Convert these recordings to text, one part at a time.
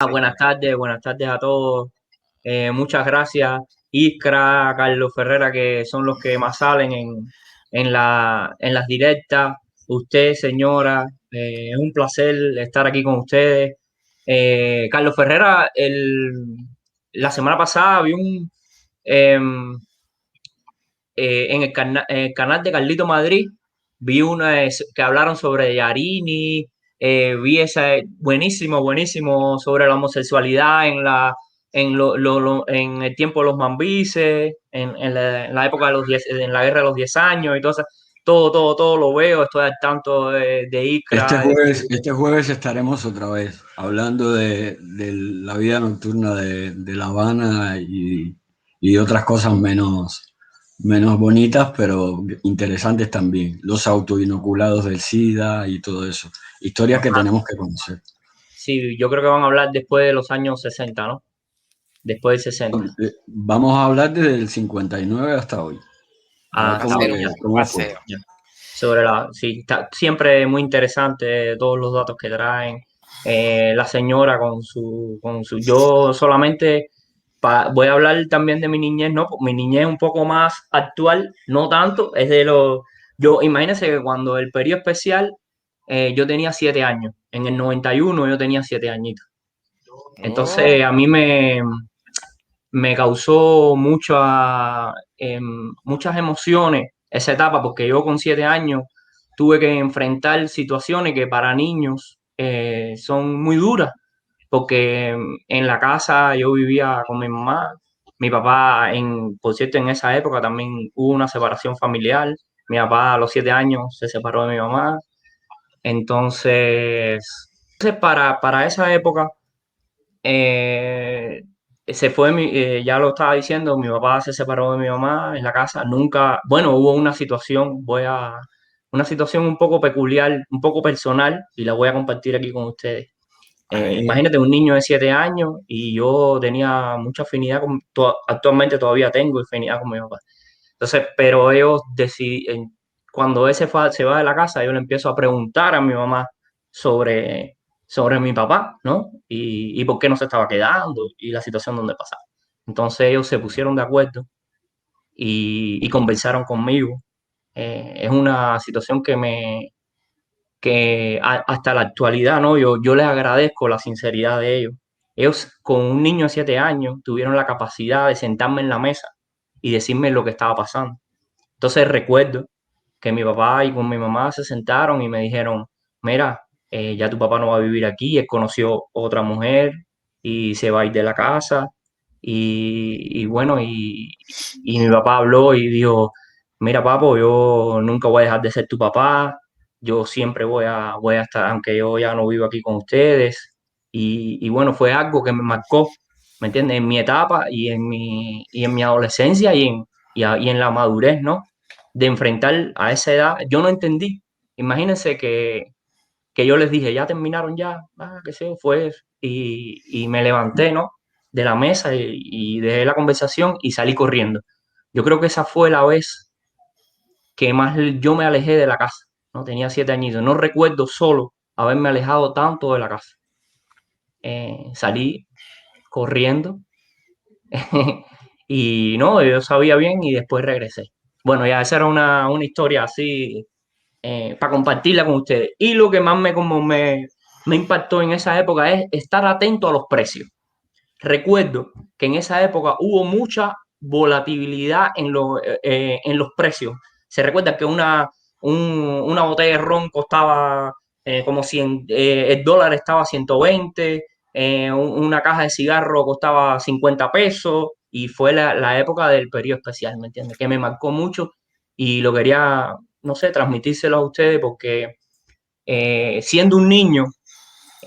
Buenas tardes a todos. Muchas gracias, Iskra, Carlos Ferrera, que son los que más salen en las directas. Usted, señora, es un placer estar aquí con ustedes. Carlos Ferrera, la semana pasada vi em, en el canal de Carlito Madrid, vi que hablaron sobre Yarini, vi buenísimo sobre la homosexualidad en el tiempo de los mambises, en la época de en la guerra de los 10 años y todo eso. Todo lo veo, estoy al tanto de Icra. Este jueves estaremos otra vez hablando de la vida nocturna de La Habana y otras cosas menos bonitas, pero interesantes también. Los autoinoculados del SIDA y todo eso. Historias que tenemos que conocer. Sí, yo creo que van a hablar después de los años 60, ¿no? Después del 60. Vamos a hablar desde el 59 hasta hoy. A ver Ah, está bien, ya. cómo fue. Ya. Sí, está siempre muy interesante todos los datos que traen. La señora yo solamente voy a hablar también de mi niñez, ¿no? Mi niñez es un poco más actual, no tanto, imagínense que cuando el periodo especial, yo tenía 7 años. En el 91 yo tenía 7 añitos. Oh, Entonces a mí me causó muchas emociones esa etapa, porque yo con 7 años tuve que enfrentar situaciones que para niños son muy duras, porque en la casa yo vivía con mi mamá, mi papá, por cierto, en esa época también hubo una separación familiar, mi papá a los 7 años se separó de mi mamá, entonces para esa época eh, ya lo estaba diciendo, mi papá se separó de mi mamá en la casa. Nunca, bueno, hubo una situación un poco peculiar, un poco personal, y la voy a compartir aquí con ustedes. a ver. Imagínate un niño de 7 años y yo tenía mucha afinidad actualmente todavía tengo afinidad con mi papá. Entonces, pero cuando se va de la casa, yo le empiezo a preguntar a mi mamá sobre, sobre mi papá, ¿no? Y por qué no se estaba quedando y la situación donde pasaba. Entonces ellos se pusieron de acuerdo y conversaron conmigo. Es una situación hasta la actualidad, ¿no? Yo les agradezco la sinceridad de ellos. Ellos, con un niño de 7 años, tuvieron la capacidad de sentarme en la mesa y decirme lo que estaba pasando. Entonces recuerdo que mi papá y con mi mamá se sentaron y me dijeron, mira, ya tu papá no va a vivir aquí, él conoció otra mujer y se va a ir de la casa. Y bueno, y mi papá habló y dijo, mira, papo, yo nunca voy a dejar de ser tu papá, yo siempre voy a estar, aunque yo ya no vivo aquí con ustedes. Y bueno, fue algo que me marcó, ¿me entiendes? En mi etapa y en mi adolescencia y en la madurez, ¿no? De enfrentar a esa edad. Yo no entendí. Imagínense que yo les dije, ya terminaron ya, qué sé yo, fue eso. Y me levanté, ¿no? De la mesa y dejé la conversación y salí corriendo. Yo creo que esa fue la vez que más yo me alejé de la casa, ¿no? Tenía 7 añitos. No recuerdo solo haberme alejado tanto de la casa. Salí corriendo y no, yo sabía bien y después regresé. Bueno, ya esa era una historia así para compartirla con ustedes. Y lo que más me impactó en esa época es estar atento a los precios. Recuerdo que en esa época hubo mucha volatilidad en los precios. Se recuerda que una botella de ron costaba como 100, el dólar estaba a 120, una caja de cigarro costaba 50 pesos y fue la época del periodo especial, ¿me entiendes? Que me marcó mucho y lo quería, no sé, transmitírselo a ustedes porque siendo un niño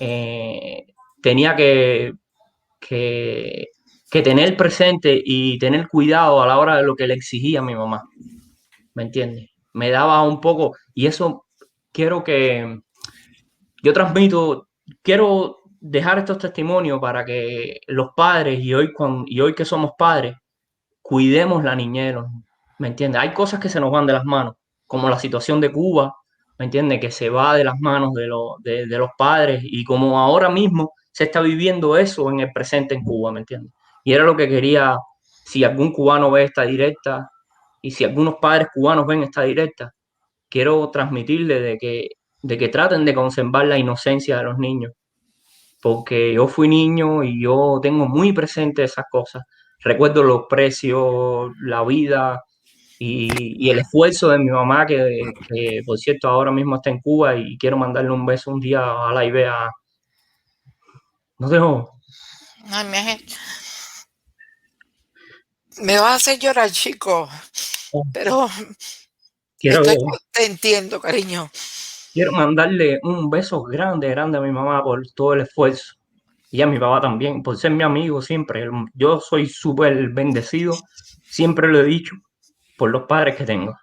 eh, tenía que, que tener presente y tener cuidado a la hora de lo que le exigía mi mamá, ¿me entiendes? Me daba un poco, y eso quiero que yo transmito, quiero dejar estos testimonios para que los padres y hoy que somos padres, cuidemos la niñez de los niños, ¿me entiendes? Hay cosas que se nos van de las manos, como la situación de Cuba, ¿me entiendes? Que se va de las manos de los padres y como ahora mismo se está viviendo eso en el presente en Cuba, ¿me entiendes? Y era lo que quería, si algún cubano ve esta directa y si algunos padres cubanos ven esta directa, quiero transmitirle de que traten de conservar la inocencia de los niños, porque yo fui niño y yo tengo muy presente esas cosas. Recuerdo los precios, la vida y el esfuerzo de mi mamá, que por cierto ahora mismo está en Cuba y quiero mandarle un beso un día a la y vea. No dejo. Ay, me vas a hacer llorar, chico, pero Quiero, te entiendo, cariño. quiero mandarle un beso grande, grande a mi mamá por todo el esfuerzo. Y a mi papá también, por ser mi amigo siempre. Yo soy súper bendecido, siempre lo he dicho, por los padres que tengo.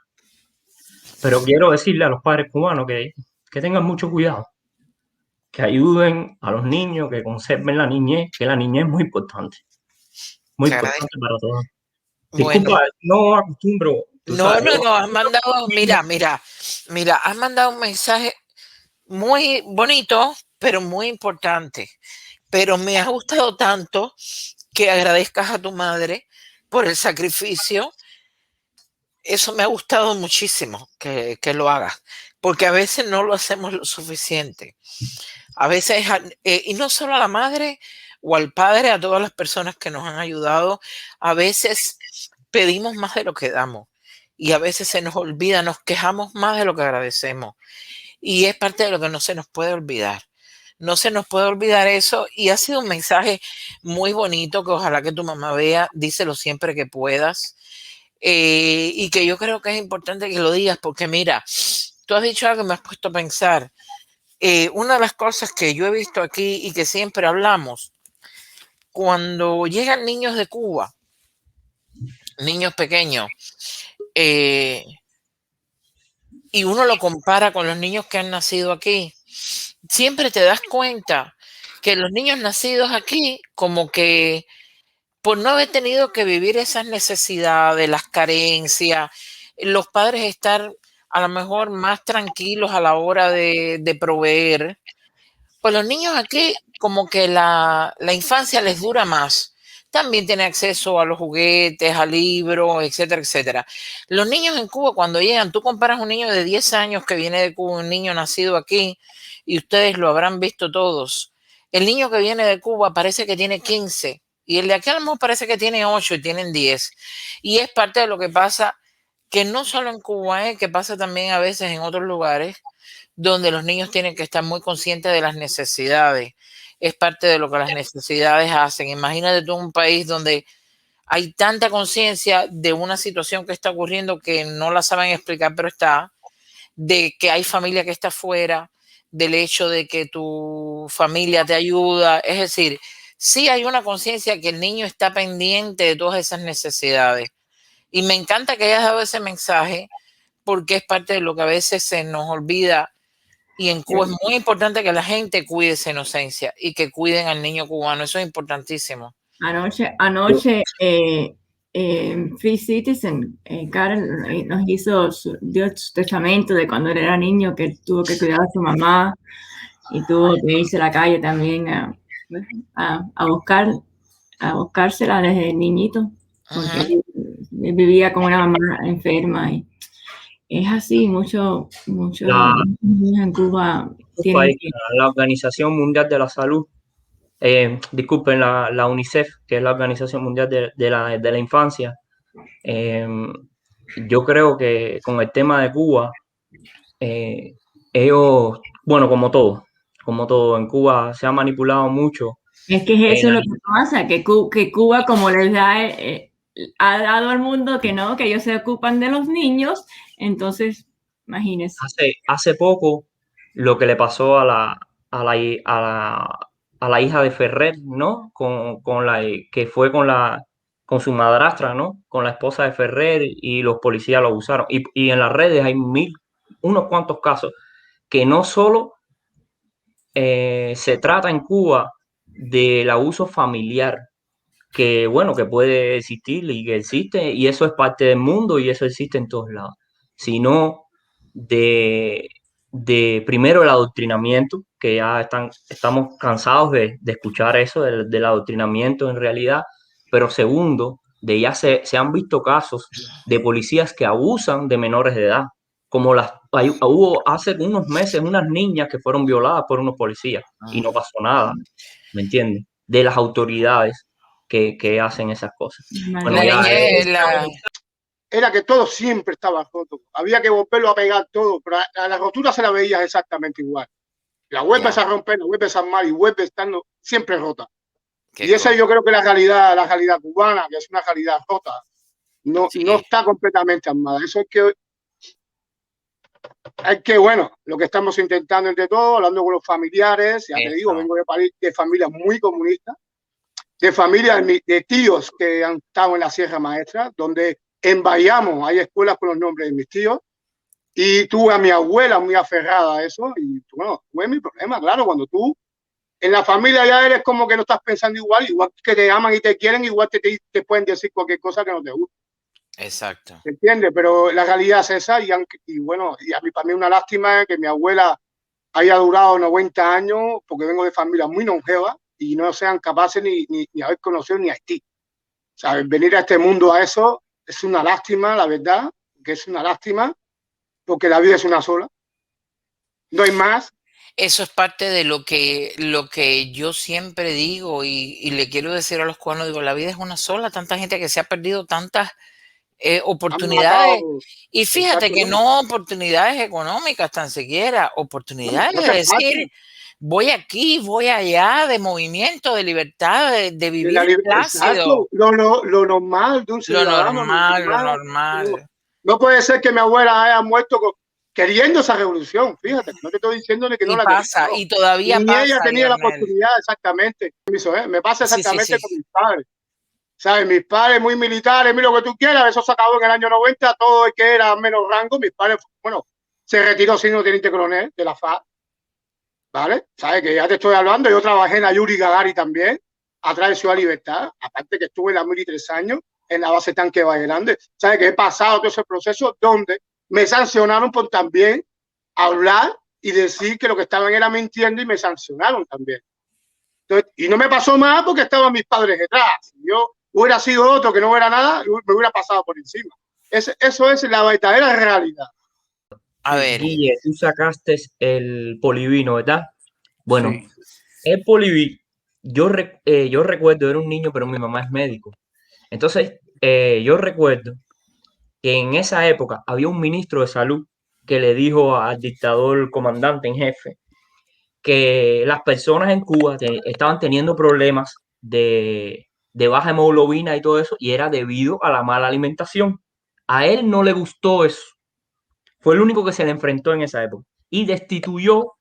Pero quiero decirle a los padres cubanos que tengan mucho cuidado, que ayuden a los niños, que conserven la niñez, que la niñez es muy Te importante agradezco. para todos. Bueno, Disculpa, no acostumbro, tú no, sabes. no, no, has mandado, mira, has mandado un mensaje muy bonito, pero muy importante. Pero me ha gustado tanto que agradezcas a tu madre por el sacrificio. Eso me ha gustado muchísimo que lo hagas, porque a veces no lo hacemos lo suficiente. A veces, y no solo a la madre o al padre, a todas las personas que nos han ayudado, a veces pedimos más de lo que damos y a veces se nos olvida, nos quejamos más de lo que agradecemos. Y es parte de lo que no se nos puede olvidar. No se nos puede olvidar eso y ha sido un mensaje muy bonito que ojalá que tu mamá vea, díselo siempre que puedas. Y que yo creo que es importante que lo digas porque mira, tú has dicho algo que me has puesto a pensar. Una de las cosas que yo he visto aquí y que siempre hablamos, cuando llegan niños de Cuba, niños pequeños, eh, y uno lo compara con los niños que han nacido aquí, siempre te das cuenta que los niños nacidos aquí, como que por no haber tenido que vivir esas necesidades, las carencias, los padres estar a lo mejor más tranquilos a la hora de proveer, pues los niños aquí como que la infancia les dura más. También tienen acceso a los juguetes, a libros, etcétera, etcétera. Los niños en Cuba cuando llegan, tú comparas un niño de 10 años que viene de Cuba, un niño nacido aquí, y ustedes lo habrán visto todos. El niño que viene de Cuba parece que tiene 15 y el de aquí a lo mejor parece que tiene 8 y tienen 10. Y es parte de lo que pasa, que no solo en Cuba, que pasa también a veces en otros lugares, donde los niños tienen que estar muy conscientes de las necesidades. Es parte de lo que las necesidades hacen. Imagínate tú un país donde hay tanta conciencia de una situación que está ocurriendo que no la saben explicar, pero está, de que hay familia que está fuera, del hecho de que tu familia te ayuda. Es decir, sí hay una conciencia que el niño está pendiente de todas esas necesidades. Y me encanta que hayas dado ese mensaje porque es parte de lo que a veces se nos olvida y en Cuba es muy importante que la gente cuide esa inocencia y que cuiden al niño cubano. Eso es importantísimo. Anoche Free Citizen, Karen dio su testamento de cuando él era niño, que tuvo que cuidar a su mamá y tuvo que irse a la calle también a buscársela desde niñito, porque él vivía con una mamá enferma y es así, mucho niños en Cuba tienen La Organización Mundial de la Salud, disculpen, la UNICEF, que es la Organización Mundial de la Infancia, yo creo que con el tema de Cuba, ellos, bueno, como todo, en Cuba se ha manipulado mucho. Es que eso es lo que pasa, que Cuba como les ha dado al mundo que no, que ellos se ocupan de los niños, entonces, imagínense. Hace poco, lo que le pasó a la hija de Ferrer, ¿no? Que fue con su madrastra, ¿no? Con la esposa de Ferrer y los policías lo abusaron. Y en las redes hay unos cuantos casos que no solo se trata en Cuba del abuso familiar, que bueno, que puede existir y que existe, y eso es parte del mundo y eso existe en todos lados, sino de de primero el adoctrinamiento, que ya estamos cansados de escuchar eso, del adoctrinamiento en realidad, pero segundo, de ya se han visto casos de policías que abusan de menores de edad, como hubo hace unos meses unas niñas que fueron violadas por unos policías y no pasó nada, ¿me entiendes? De las autoridades que hacen esas cosas. Bueno, La ya niña, Era que todo siempre estaba roto. Había que volverlo a pegar todo, pero a la rotura se la veía exactamente igual. La vuelves Ya. a romper, la vuelves a armar y vuelve estando siempre rota. qué Y esa cosa. yo creo que la realidad cubana, que es una realidad rota, no Sí. está completamente armada. Eso es que, bueno, lo que estamos intentando entre todos, hablando con los familiares, ya te digo, Eso. vengo de familias muy comunistas, de familias de tíos que han estado en la Sierra Maestra, donde en Bayamo hay escuelas con los nombres de mis tíos, y tuve a mi abuela muy aferrada a eso, y bueno, fue mi problema, claro, cuando tú en la familia ya eres como que no estás pensando igual que te aman y te quieren, igual te pueden decir cualquier cosa que no te gusta. Exacto. ¿Se entiende? Pero la realidad es esa, y bueno, y a mí para mí una lástima que mi abuela haya durado 90 años, porque vengo de familia muy longeva, y no sean capaces ni haber conocido ni Haití. ¿Sabes? Venir a este mundo a eso es una lástima, la verdad, que es una lástima, porque la vida es una sola, no hay más. Eso es parte de lo que yo siempre digo y le quiero decir a los cubanos, digo, la vida es una sola, tanta gente que se ha perdido tantas Han oportunidades. matado. Y fíjate Exacto, que ¿no? no oportunidades económicas tan siquiera, oportunidades No de es decir, fácil. voy aquí, voy allá, de movimiento, de libertad, de vivir plácido. Exacto, lo normal de un Lo ciudadano, lo normal, lo normal. normal. No puede ser que mi abuela haya muerto queriendo esa revolución, fíjate, no te estoy diciendo ni que no Y la quería, pasa, no. y todavía Ni ella pasa, tenía la Lionel. oportunidad exactamente. Me pasa Sí, sí, exactamente sí. con mis padres. ¿Sabes? Mis padres muy militares, mira lo que tú quieras, eso se acabó en el año 90, todo el que era menos rango, mis padres, bueno, se retiró siendo teniente coronel de la FARC, ¿vale? ¿Sabes? Que ya te estoy hablando, yo trabajé en la Yuri Gagarin también, atrás de Ciudad Libertad, aparte que estuve en la mili 3 años, en la base tanque Valle Grande, ¿sabes? Que he pasado todo ese proceso donde me sancionaron por también hablar y decir que lo que estaban era mintiendo y me sancionaron también. Entonces, y no me pasó más porque estaban mis padres detrás. Si yo hubiera sido otro que no hubiera nada, me hubiera pasado por encima. Eso es la verdadera realidad. A ver, Guille, tú sacaste el polivino, ¿verdad? Bueno, sí. el polivino, yo recuerdo, era un niño, pero mi mamá es médico. Entonces, yo recuerdo que en esa época había un ministro de salud que le dijo al dictador comandante en jefe que las personas en Cuba estaban teniendo problemas de baja hemoglobina y todo eso, y era debido a la mala alimentación. A él no le gustó eso. Fue el único que se le enfrentó en esa época y destituyó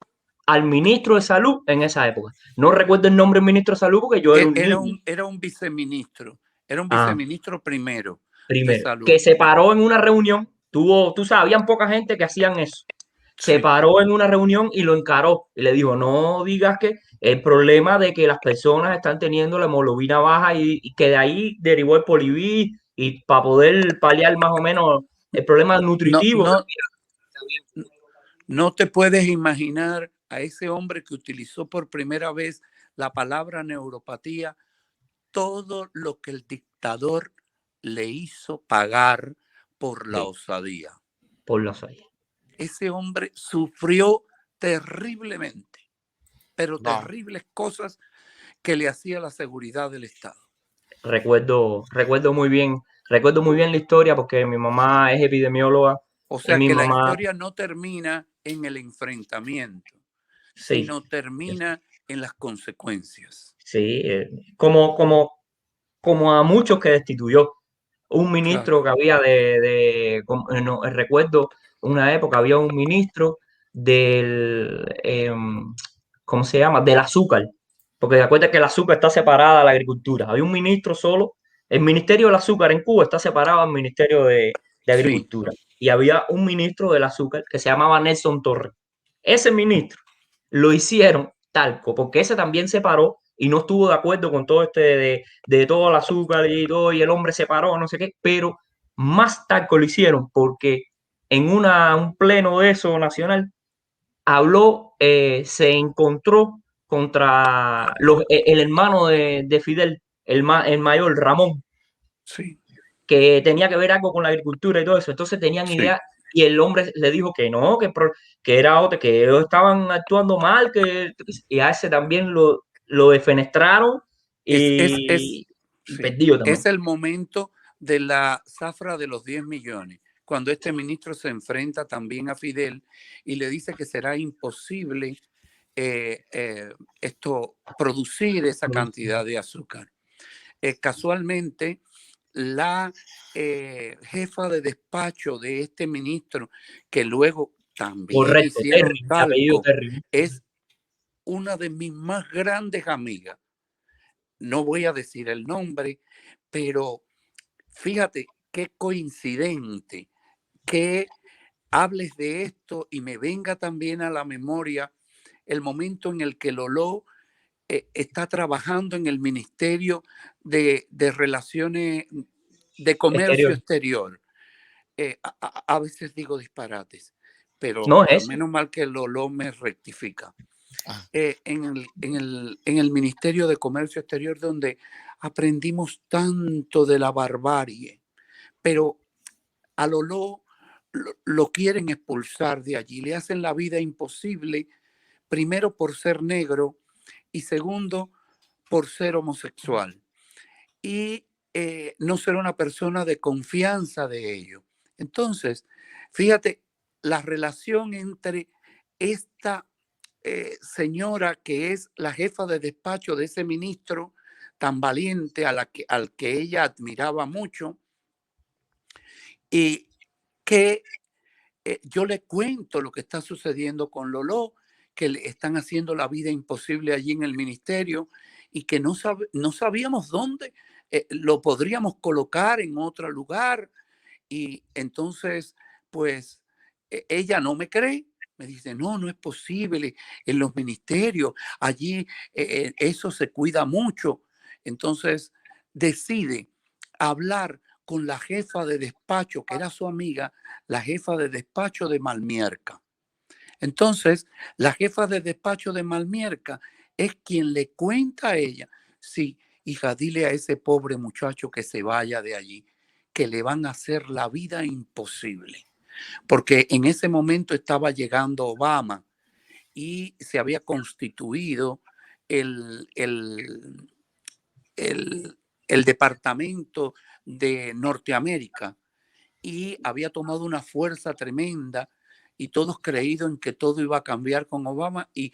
al ministro de salud en esa época. No recuerdo el nombre del ministro de salud porque yo era un niño. Era un viceministro, era un Ah, viceministro primero de primero, salud. que se paró en una reunión, tú sabes, habían poca gente que hacían eso. Se Sí. paró en una reunión y lo encaró y le dijo, no digas que el problema de que las personas están teniendo la hemoglobina baja y que de ahí derivó el poliví y para poder paliar más o menos el problema No, nutritivo. no, no te puedes imaginar a ese hombre que utilizó por primera vez la palabra neuropatía, todo lo que el dictador le hizo pagar por la Sí, osadía. por los años. Ese hombre sufrió terriblemente, pero No. terribles cosas que le hacía la seguridad del Estado. Recuerdo muy bien la historia porque mi mamá es epidemióloga O y sea mi que la mamá, historia no termina en el enfrentamiento, sí, sino termina en las consecuencias. sí, como a muchos que destituyó. Un ministro Claro. que había no, recuerdo una época, había un ministro del, ¿cómo se llama? Del azúcar, porque de acuerdo que el azúcar está separada de la agricultura. Había un ministro solo, el Ministerio del Azúcar en Cuba está separado del Ministerio de Sí. Agricultura. Y había un ministro del azúcar que se llamaba Nelson Torres. Ese ministro lo hicieron talco, porque ese también se paró y no estuvo de acuerdo con todo de todo el azúcar y todo, y el hombre se paró, no sé qué, pero más talco lo hicieron porque en un pleno de eso nacional habló, se encontró contra el hermano de Fidel, el mayor Ramón, Sí, que tenía que ver algo con la agricultura y todo eso. Entonces tenían sí. idea y el hombre le dijo que no, que era otro, que ellos estaban actuando mal, y a ese también lo defenestraron y Sí, perdido también. es el momento de la zafra de los 10 millones, cuando este ministro se enfrenta también a Fidel y le dice que será imposible producir esa cantidad de azúcar. Casualmente, la jefa de despacho de este ministro, que luego también Correcto, hicieron Terry, de apellido talco, Terry. es una de mis más grandes amigas. No voy a decir el nombre, pero fíjate qué coincidente que hables de esto y me venga también a la memoria el momento en el que Lolo está trabajando en el Ministerio de Relaciones de Comercio Exterior. A veces digo disparates, No pero es ese. menos mal que Lolo me rectifica. En el Ministerio de Comercio Exterior, donde aprendimos tanto de la barbarie, pero a Lolo lo quieren expulsar de allí, le hacen la vida imposible, primero por ser negro y segundo por ser homosexual y no ser una persona de confianza de ellos. Entonces, fíjate, la relación entre esta señora que es la jefa de despacho de ese ministro tan valiente al que ella admiraba mucho y que yo le cuento lo que está sucediendo con Lolo, que le están haciendo la vida imposible allí en el ministerio y que no sabíamos dónde lo podríamos colocar en otro lugar. Y entonces, pues, ella no me cree. Me dice, no, no es posible. En los ministerios, allí eso se cuida mucho. Entonces, decide hablar con la jefa de despacho, que era su amiga, la jefa de despacho de Malmierca. Entonces, la jefa de despacho de Malmierca es quien le cuenta a ella, sí, hija, dile a ese pobre muchacho que se vaya de allí, que le van a hacer la vida imposible. Porque en ese momento estaba llegando Obama y se había constituido el, el, el Departamento de Norteamérica y había tomado una fuerza tremenda y todos creídos en que todo iba a cambiar con Obama y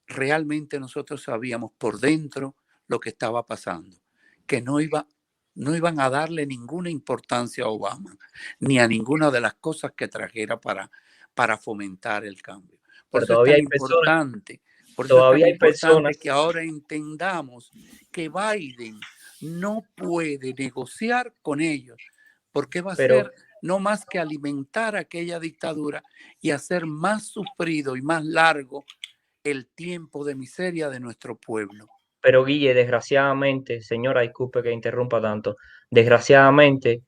realmente nosotros sabíamos por dentro lo que estaba pasando, que no iban a darle ninguna importancia a Obama ni a ninguna de las cosas que trajera para fomentar el cambio. Por Pero eso es tan importante, todavía hay personas, que ahora entendamos que Biden no puede negociar con ellos, porque va a pero, ser no más que alimentar aquella dictadura y hacer más sufrido y más largo el tiempo de miseria de nuestro pueblo. pero Guille, desgraciadamente, señora, disculpe que interrumpa tanto, desgraciadamente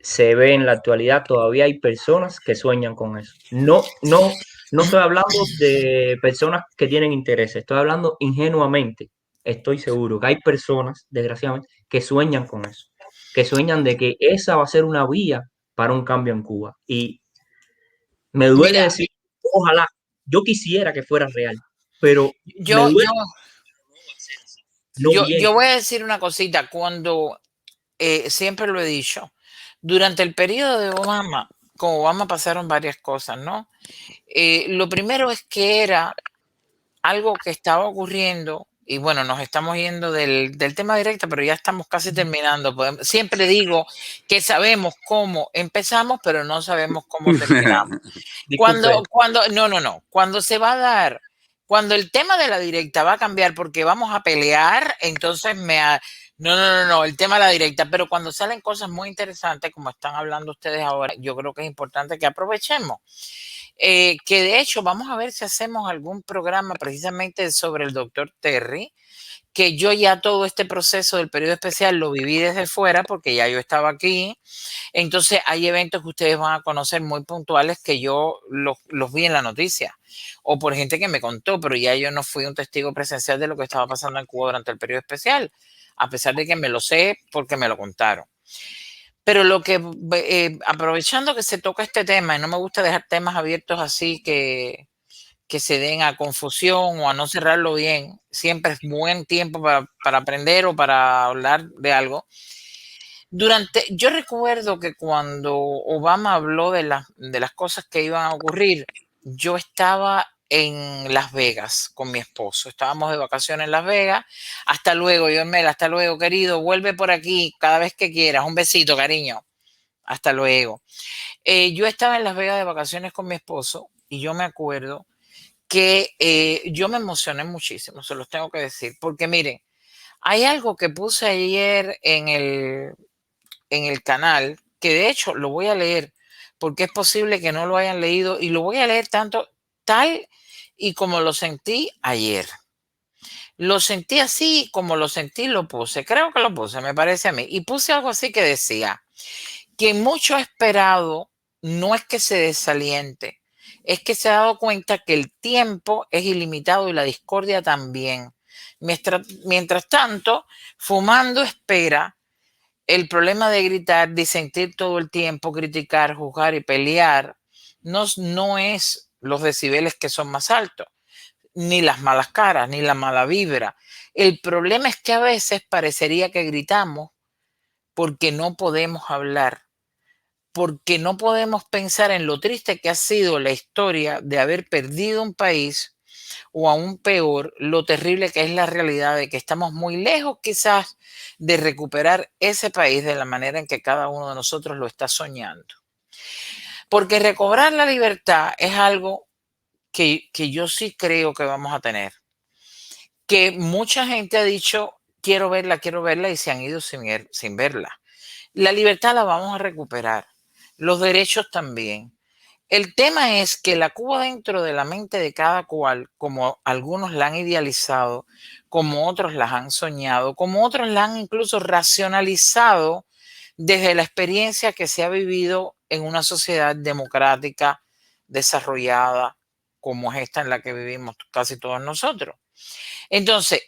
se ve en la actualidad, todavía hay personas que sueñan con eso. No estoy hablando de personas que tienen intereses, estoy hablando ingenuamente. Estoy seguro que hay personas, desgraciadamente, que sueñan con eso, que sueñan de que esa va a ser una vía para un cambio en Cuba. Y me duele Mira, decir, ojalá, yo quisiera que fuera real, pero me yo, duele, yo, no yo viene. voy a decir una cosita. Cuando siempre lo he dicho, durante el periodo de Obama, con Obama pasaron varias cosas, ¿no? Lo primero es que era algo que estaba ocurriendo, y bueno, nos estamos yendo del tema directo, pero ya estamos casi terminando. Siempre digo que sabemos cómo empezamos, pero no sabemos cómo terminamos. Disculpe, Cuando se va a dar, cuando el tema de la directa va a cambiar porque vamos a pelear, entonces no, el tema de la directa, pero cuando salen cosas muy interesantes, como están hablando ustedes ahora, yo creo que es importante que aprovechemos. Que de hecho vamos a ver si hacemos algún programa precisamente sobre el doctor Terry, que yo ya todo este proceso del periodo especial lo viví desde fuera porque ya yo estaba aquí. Entonces hay eventos que ustedes van a conocer muy puntuales que yo los vi en la noticia o por gente que me contó, pero ya yo no fui un testigo presencial de lo que estaba pasando en Cuba durante el periodo especial, a pesar de que me lo sé porque me lo contaron. Pero lo que, aprovechando que se toca este tema, y no me gusta dejar temas abiertos así que se den a confusión o a no cerrarlo bien, siempre es buen tiempo para aprender o para hablar de algo. Yo recuerdo que cuando Obama habló de las cosas que iban a ocurrir, yo estaba en Las Vegas con mi esposo. Estábamos de vacaciones en Las Vegas. Hasta luego, Yormel, hasta luego, querido. Vuelve por aquí cada vez que quieras. Un besito, cariño. Hasta luego. Yo estaba en Las Vegas de vacaciones con mi esposo y yo me acuerdo que yo me emocioné muchísimo, se los tengo que decir, porque miren, hay algo que puse ayer en el canal, que de hecho lo voy a leer, porque es posible que no lo hayan leído, y lo voy a leer tal y como lo sentí ayer. Lo sentí así, como lo sentí, lo puse. Creo que lo puse, me parece a mí. Y puse algo así que decía, que mucho esperado no es que se desaliente, es que se ha dado cuenta que el tiempo es ilimitado y la discordia también. Mientras tanto, fumando espera. El problema de gritar, disentir todo el tiempo, criticar, juzgar y pelear, no es los decibeles que son más altos, ni las malas caras, ni la mala vibra. El problema es que a veces parecería que gritamos porque no podemos hablar, porque no podemos pensar en lo triste que ha sido la historia de haber perdido un país, o aún peor, lo terrible que es la realidad de que estamos muy lejos quizás de recuperar ese país de la manera en que cada uno de nosotros lo está soñando. Porque recobrar la libertad es algo que yo sí creo que vamos a tener. Que mucha gente ha dicho, quiero verla, y se han ido sin verla. La libertad la vamos a recuperar. Los derechos también. El tema es que la Cuba dentro de la mente de cada cual, como algunos la han idealizado, como otros las han soñado, como otros la han incluso racionalizado desde la experiencia que se ha vivido en una sociedad democrática, desarrollada, como es esta en la que vivimos casi todos nosotros. Entonces,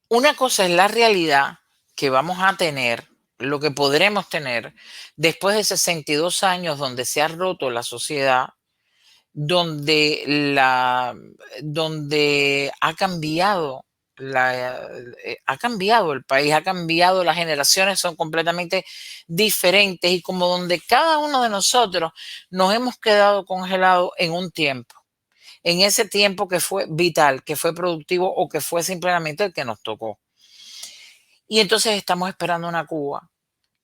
una cosa es la realidad que vamos a tener, lo que podremos tener después de 62 años donde se ha roto la sociedad, donde ha cambiado ha cambiado el país, ha cambiado, las generaciones son completamente diferentes, y como donde cada uno de nosotros nos hemos quedado congelados en un tiempo, en ese tiempo que fue vital, que fue productivo o que fue simplemente el que nos tocó. Y entonces estamos esperando una Cuba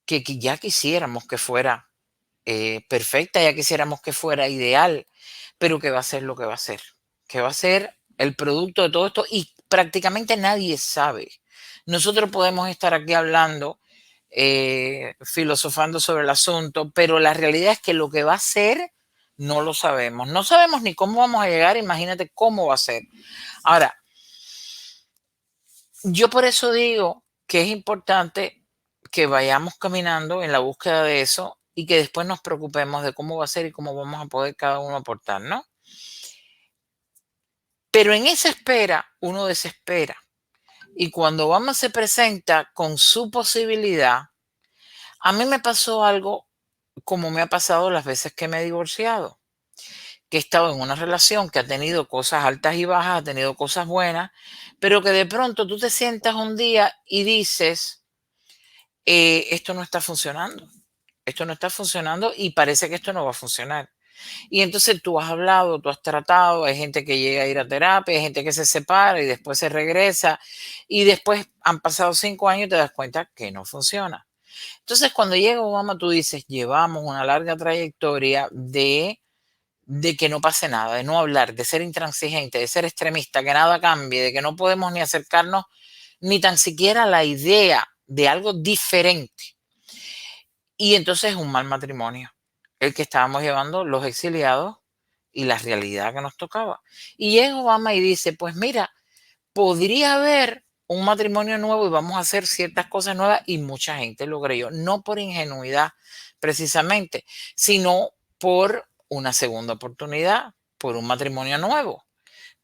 que ya quisiéramos que fuera perfecta, ya quisiéramos que fuera ideal, pero que va a ser lo que va a ser, que va a ser el producto de todo esto, y prácticamente nadie sabe. Nosotros podemos estar aquí hablando, filosofando sobre el asunto, pero la realidad es que lo que va a ser no lo sabemos. No sabemos ni cómo vamos a llegar, imagínate cómo va a ser. Ahora, yo por eso digo que es importante que vayamos caminando en la búsqueda de eso y que después nos preocupemos de cómo va a ser y cómo vamos a poder cada uno aportar, ¿no? Pero en esa espera uno desespera, y cuando Obama se presenta con su posibilidad, a mí me pasó algo como me ha pasado las veces que me he divorciado, que he estado en una relación que ha tenido cosas altas y bajas, ha tenido cosas buenas, pero que de pronto tú te sientas un día y dices, esto no está funcionando. Esto no está funcionando y parece que esto no va a funcionar. Y entonces tú has hablado, tú has tratado, hay gente que llega a ir a terapia, hay gente que se separa y después se regresa, y después han pasado 5 años y te das cuenta que no funciona. Entonces cuando llega Obama tú dices, llevamos una larga trayectoria de que no pase nada, de no hablar, de ser intransigente, de ser extremista, que nada cambie, de que no podemos ni acercarnos ni tan siquiera a la idea de algo diferente. Y entonces es un mal matrimonio el que estábamos llevando los exiliados y la realidad que nos tocaba. Y llega Obama y dice, pues mira, podría haber un matrimonio nuevo y vamos a hacer ciertas cosas nuevas, y mucha gente lo creyó, no por ingenuidad precisamente, sino por una segunda oportunidad, por un matrimonio nuevo,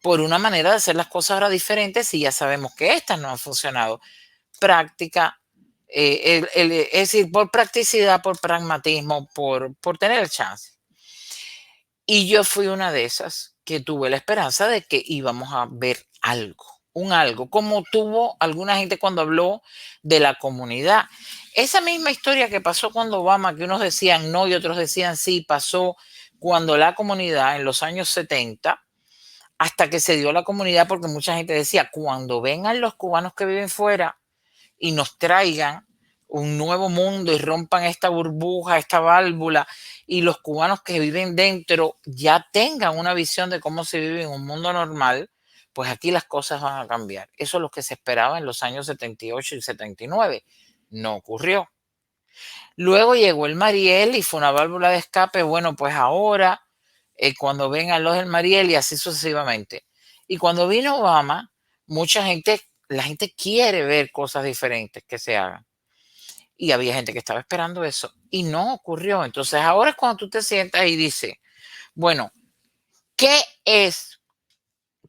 por una manera de hacer las cosas ahora diferentes, y ya sabemos que estas no han funcionado. Práctica, es decir, por practicidad, por pragmatismo, por tener el chance. Y yo fui una de esas que tuve la esperanza de que íbamos a ver algo, un algo, como tuvo alguna gente cuando habló de la comunidad. Esa misma historia que pasó cuando Obama, que unos decían no y otros decían sí, pasó cuando la comunidad en los años 70, hasta que se dio la comunidad, porque mucha gente decía, cuando vengan los cubanos que viven fuera y nos traigan un nuevo mundo y rompan esta burbuja, esta válvula, y los cubanos que viven dentro ya tengan una visión de cómo se vive en un mundo normal, pues aquí las cosas van a cambiar. Eso es lo que se esperaba en los años 78 y 79. No ocurrió. Luego llegó el Mariel y fue una válvula de escape. Bueno, pues ahora, cuando vengan los del Mariel, y así sucesivamente. Y cuando vino Obama, la gente quiere ver cosas diferentes que se hagan. Y había gente que estaba esperando eso y no ocurrió. Entonces ahora es cuando tú te sientas y dices, bueno,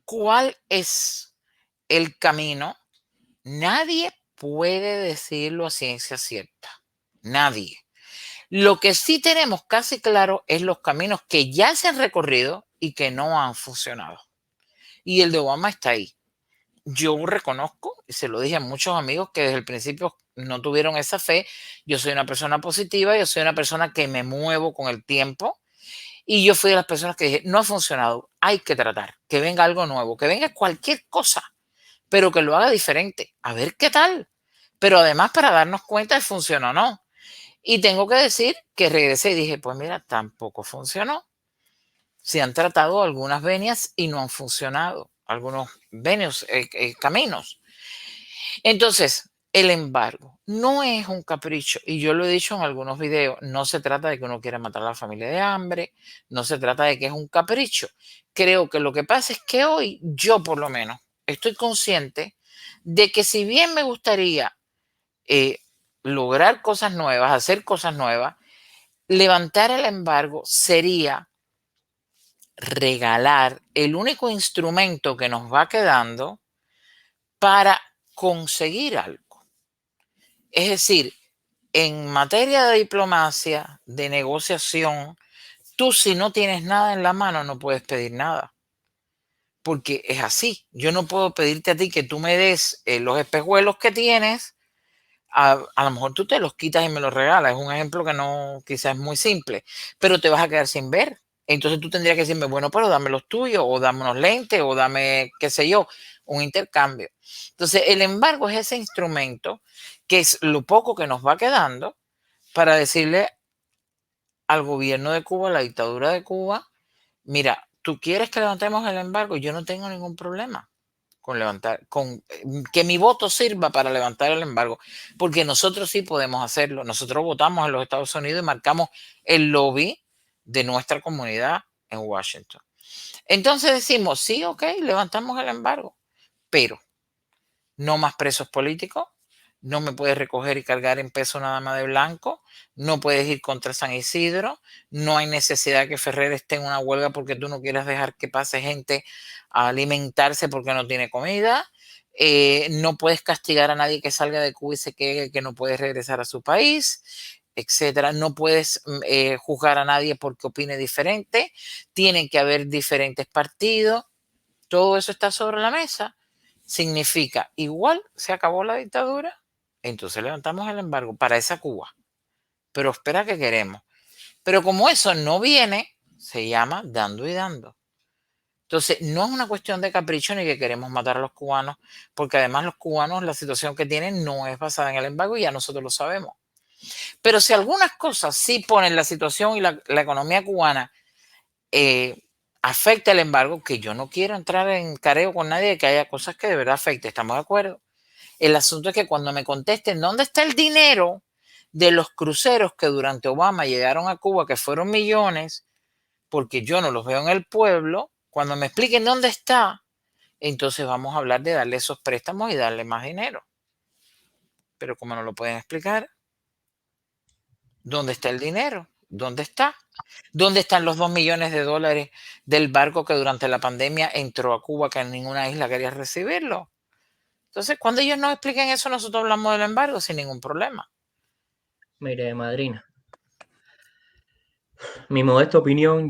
¿cuál es el camino? Nadie puede decirlo a ciencia cierta. Nadie. Lo que sí tenemos casi claro es los caminos que ya se han recorrido y que no han funcionado. Y el de Obama está ahí. Yo reconozco, y se lo dije a muchos amigos que desde el principio no tuvieron esa fe. Yo soy una persona positiva, yo soy una persona que me muevo con el tiempo, y yo fui de las personas que dije, no ha funcionado, hay que tratar, que venga algo nuevo, que venga cualquier cosa, pero que lo haga diferente, a ver qué tal. Pero además para darnos cuenta de si funciona o no. Y tengo que decir que regresé y dije, pues mira, tampoco funcionó. Se han tratado algunas venias y no han funcionado, algunos venios, caminos. Entonces, el embargo no es un capricho, y yo lo he dicho en algunos videos, no se trata de que uno quiera matar a la familia de hambre, no se trata de que es un capricho. Creo que lo que pasa es que hoy yo por lo menos estoy consciente de que si bien me gustaría lograr cosas nuevas, hacer cosas nuevas, levantar el embargo sería regalar el único instrumento que nos va quedando para conseguir algo. Es decir, en materia de diplomacia, de negociación, tú si no tienes nada en la mano no puedes pedir nada. Porque es así. Yo no puedo pedirte a ti que tú me des los espejuelos que tienes. A lo mejor tú te los quitas y me los regalas. Es un ejemplo que no, quizás es muy simple, pero te vas a quedar sin ver. Entonces tú tendrías que decirme, bueno, pero dame los tuyos, o dame unos lentes, o dame, qué sé yo, un intercambio. Entonces el embargo es ese instrumento que es lo poco que nos va quedando para decirle al gobierno de Cuba, a la dictadura de Cuba, mira, tú quieres que levantemos el embargo, yo no tengo ningún problema con que mi voto sirva para levantar el embargo, porque nosotros sí podemos hacerlo. Nosotros votamos en los Estados Unidos y marcamos el lobby de nuestra comunidad en Washington. Entonces decimos, sí, ok, levantamos el embargo, pero no más presos políticos, no me puedes recoger y cargar en peso nada más de blanco, no puedes ir contra San Isidro, no hay necesidad que Ferrer esté en una huelga porque tú no quieras dejar que pase gente a alimentarse porque no tiene comida, no puedes castigar a nadie que salga de Cuba y se quede que no puede regresar a su país, etcétera. No puedes juzgar a nadie porque opine diferente, tienen que haber diferentes partidos, todo eso está sobre la mesa. Significa, igual se acabó la dictadura, entonces levantamos el embargo para esa Cuba. Pero espera que queremos. Pero como eso no viene, se llama dando y dando. Entonces, no es una cuestión de capricho ni que queremos matar a los cubanos, porque además los cubanos, la situación que tienen no es basada en el embargo y ya nosotros lo sabemos. Pero si algunas cosas sí ponen la situación y la economía cubana afecta el embargo, que yo no quiero entrar en careo con nadie de que haya cosas que de verdad afecten, ¿estamos de acuerdo? El asunto es que cuando me contesten dónde está el dinero de los cruceros que durante Obama llegaron a Cuba, que fueron millones, porque yo no los veo en el pueblo. Cuando me expliquen dónde está, entonces vamos a hablar de darle esos préstamos y darle más dinero. Pero como no lo pueden explicar, ¿dónde está el dinero? ¿Dónde está? ¿Dónde están los 2 millones de dólares del barco que durante la pandemia entró a Cuba, que en ninguna isla quería recibirlo? Entonces, cuando ellos nos expliquen eso, nosotros hablamos del embargo sin ningún problema. Mire, madrina, mi modesta opinión,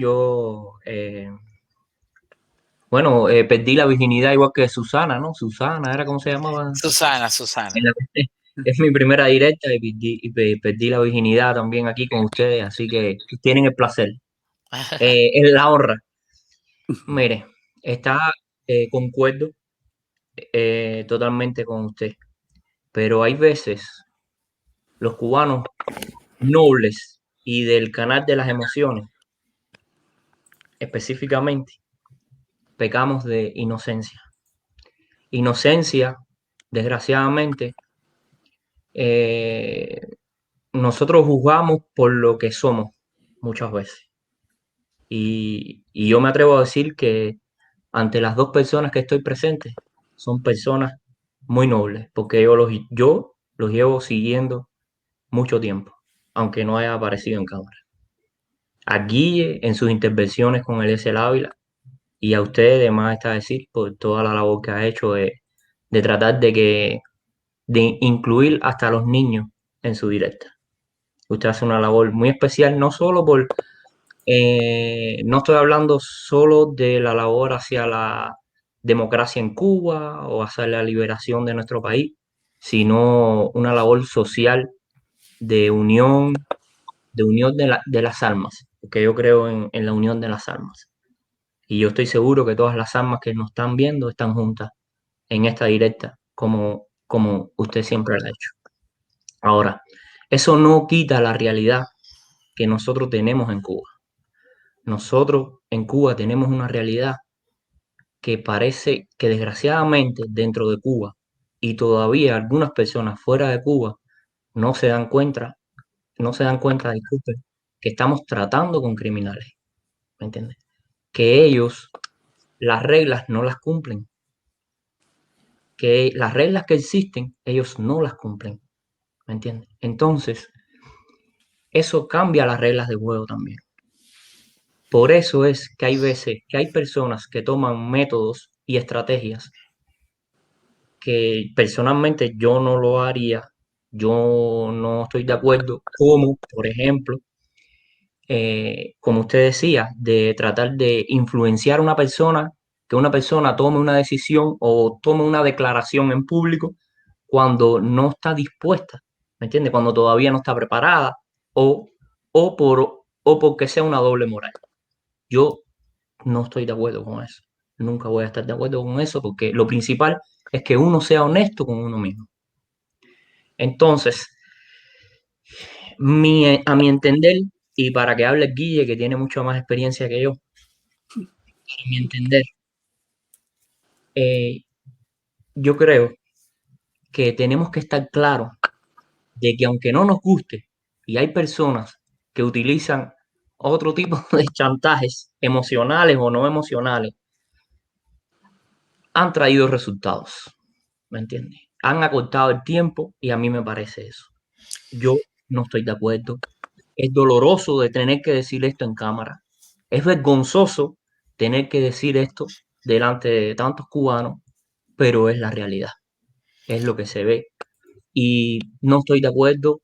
bueno, perdí la virginidad igual que Susana, ¿no? Susana, ¿era cómo se llamaba? Susana. En la- Es mi primera directa y perdí la virginidad también aquí con ustedes, así que tienen el placer. Es la honra. Mire, concuerdo totalmente con usted, pero hay veces los cubanos nobles y del canal de las emociones, específicamente, pecamos de inocencia. Inocencia, desgraciadamente, eh, nosotros juzgamos por lo que somos muchas veces. Y yo me atrevo a decir que ante las dos personas que estoy presente, son personas muy nobles, porque yo los llevo siguiendo mucho tiempo, aunque no haya aparecido en cámara. A Guille en sus intervenciones con Eliezer Ávila y a usted, además está decir, por toda la labor que ha hecho de tratar de incluir hasta a los niños en su directa. Usted hace una labor muy especial, no estoy hablando solo de la labor hacia la democracia en Cuba o hacia la liberación de nuestro país, sino una labor social de unión, de las almas, porque yo creo en la unión de las almas. Y yo estoy seguro que todas las almas que nos están viendo están juntas en esta directa, como usted siempre lo ha hecho. Ahora, eso no quita la realidad que nosotros tenemos en Cuba. Nosotros en Cuba tenemos una realidad que parece que desgraciadamente dentro de Cuba y todavía algunas personas fuera de Cuba no se dan cuenta, disculpe, que estamos tratando con criminales, ¿me entiendes? Que ellos las reglas no las cumplen, que las reglas que existen ellos no las cumplen, ¿me entiendes? Entonces, eso cambia las reglas de juego también. Por eso es que hay veces que hay personas que toman métodos y estrategias que personalmente yo no lo haría, yo no estoy de acuerdo, como por ejemplo, como usted decía, de tratar de influenciar a una persona, que una persona tome una decisión o tome una declaración en público cuando no está dispuesta, ¿me entiende? Cuando todavía no está preparada o, o porque sea una doble moral. Yo no estoy de acuerdo con eso. Nunca voy a estar de acuerdo con eso porque lo principal es que uno sea honesto con uno mismo. Entonces, a mi entender, y para que hable Guille, que tiene mucha más experiencia que yo, para mi entender, yo creo que tenemos que estar claros de que aunque no nos guste, y hay personas que utilizan otro tipo de chantajes emocionales o no emocionales, han traído resultados, ¿me entiendes? Han acortado el tiempo y a mí me parece eso. Yo no estoy de acuerdo. Es doloroso de tener que decir esto en cámara. Es vergonzoso tener que decir esto delante de tantos cubanos, pero es la realidad. Es lo que se ve. Y no estoy de acuerdo.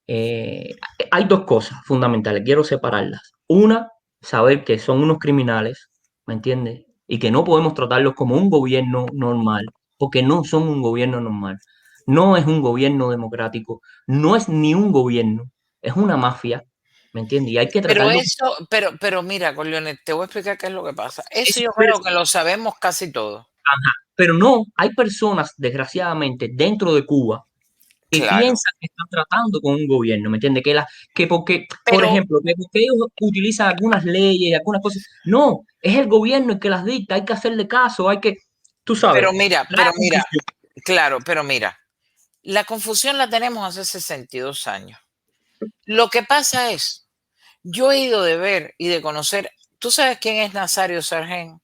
Eh, Hay dos cosas fundamentales. Quiero separarlas. Una, saber que son unos criminales, ¿me entiendes? Y que no podemos tratarlos como un gobierno normal, porque no son un gobierno normal. No es un gobierno democrático, no es ni un gobierno, es una mafia, ¿me entiendes? Y hay que Pero tratarlo. eso, pero mira, Corleone, te voy a explicar qué es lo que pasa. Eso Eso yo es, creo que lo sabemos casi todos. ajá. Pero no, hay personas, desgraciadamente, dentro de Cuba que Claro. piensan que están tratando con un gobierno, ¿me entiendes? Que porque, por Pero, ejemplo, que porque ellos utilizan algunas leyes, algunas cosas. No, es el gobierno el que las dicta, hay que hacerle caso, tú sabes, la pero mira, confusión. claro, pero mira, la confusión la tenemos hace 62 años. Lo que pasa es, yo he ido de ver y de conocer ¿Tú sabes quién es Nazario Sargent?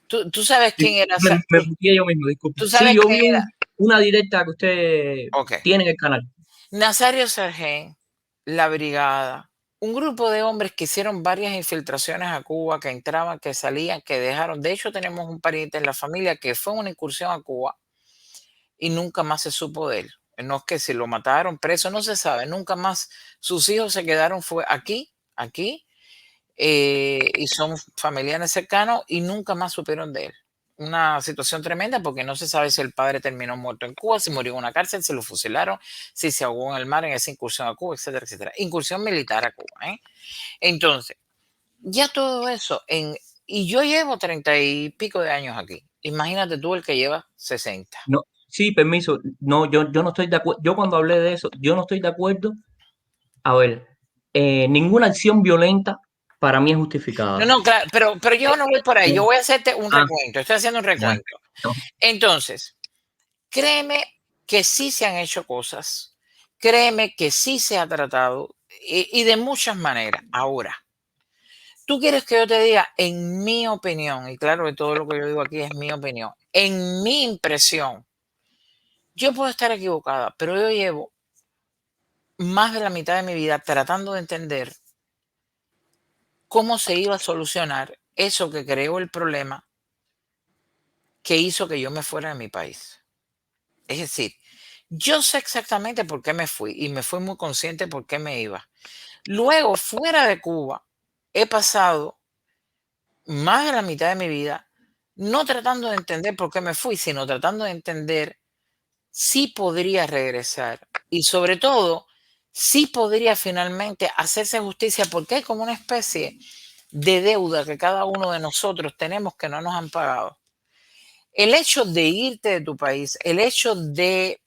¿Tú sabes quién era? Me bloqueé yo mismo, disculpe. ¿Tú Sí, sabes yo quién vi era? una directa que usted Ok. tiene en el canal. Nazario Sargent, la brigada, un grupo de hombres que hicieron varias infiltraciones a Cuba, que entraban, que salían, que dejaron. De hecho, tenemos un pariente en la familia que fue una incursión a Cuba y nunca más se supo de él. No es que si lo mataron preso, no se sabe, nunca más. Sus hijos se quedaron fue aquí, y son familiares cercanos y nunca más supieron de él. Una situación tremenda porque no se sabe si el padre terminó muerto en Cuba, si murió en una cárcel, si lo fusilaron, si se ahogó en el mar en esa incursión a Cuba, etcétera, etcétera. Incursión militar a Cuba, ¿eh? Entonces, ya todo eso, y yo llevo 30 y pico de años aquí. Imagínate tú el que lleva 60. No, sí, permiso. No, yo no estoy de acuerdo. Yo cuando hablé de eso, yo no estoy de acuerdo. A ver, ninguna acción violenta para mí es No, justificada. no, claro, pero yo no voy por ahí. Yo No, voy a hacerte un ah, recuento. Estoy haciendo un ya, recuento. no. Entonces, créeme que sí se han hecho cosas. Créeme que sí se ha tratado y de muchas maneras. Ahora, tú quieres que yo te diga, en mi opinión, y claro que todo lo que yo digo aquí es mi opinión, en mi impresión, yo puedo estar equivocada, pero yo llevo más de la mitad de mi vida tratando de entender cómo se iba a solucionar eso que creó el problema que hizo que yo me fuera de mi país. Es decir, yo sé exactamente por qué me fui y me fui muy consciente por qué me iba. Luego, fuera de Cuba, he pasado más de la mitad de mi vida no tratando de entender por qué me fui, sino tratando de entender si podría regresar y sobre todo si podría finalmente hacerse justicia porque hay como una especie de deuda que cada uno de nosotros tenemos que no nos han pagado. El hecho de irte de tu país, el hecho de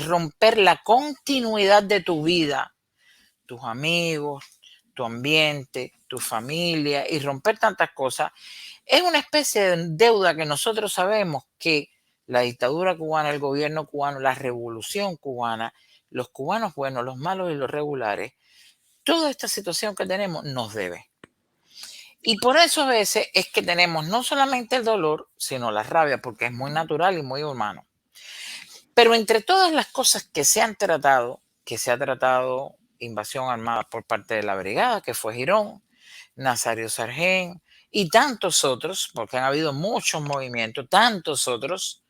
romper la continuidad de tu vida, tus amigos, tu ambiente, tu familia y romper tantas cosas, es una especie de deuda que nosotros sabemos que la dictadura cubana, el gobierno cubano, la revolución cubana, los cubanos buenos, los malos y los regulares, toda esta situación que tenemos nos debe. Y por eso a veces es que tenemos no solamente el dolor, sino la rabia, porque es muy natural y muy humano. Pero entre todas las cosas que se han tratado, que se ha tratado invasión armada por parte de la brigada, que fue Girón, Nazario Sargent y tantos otros, porque han habido muchos movimientos, tantos otros,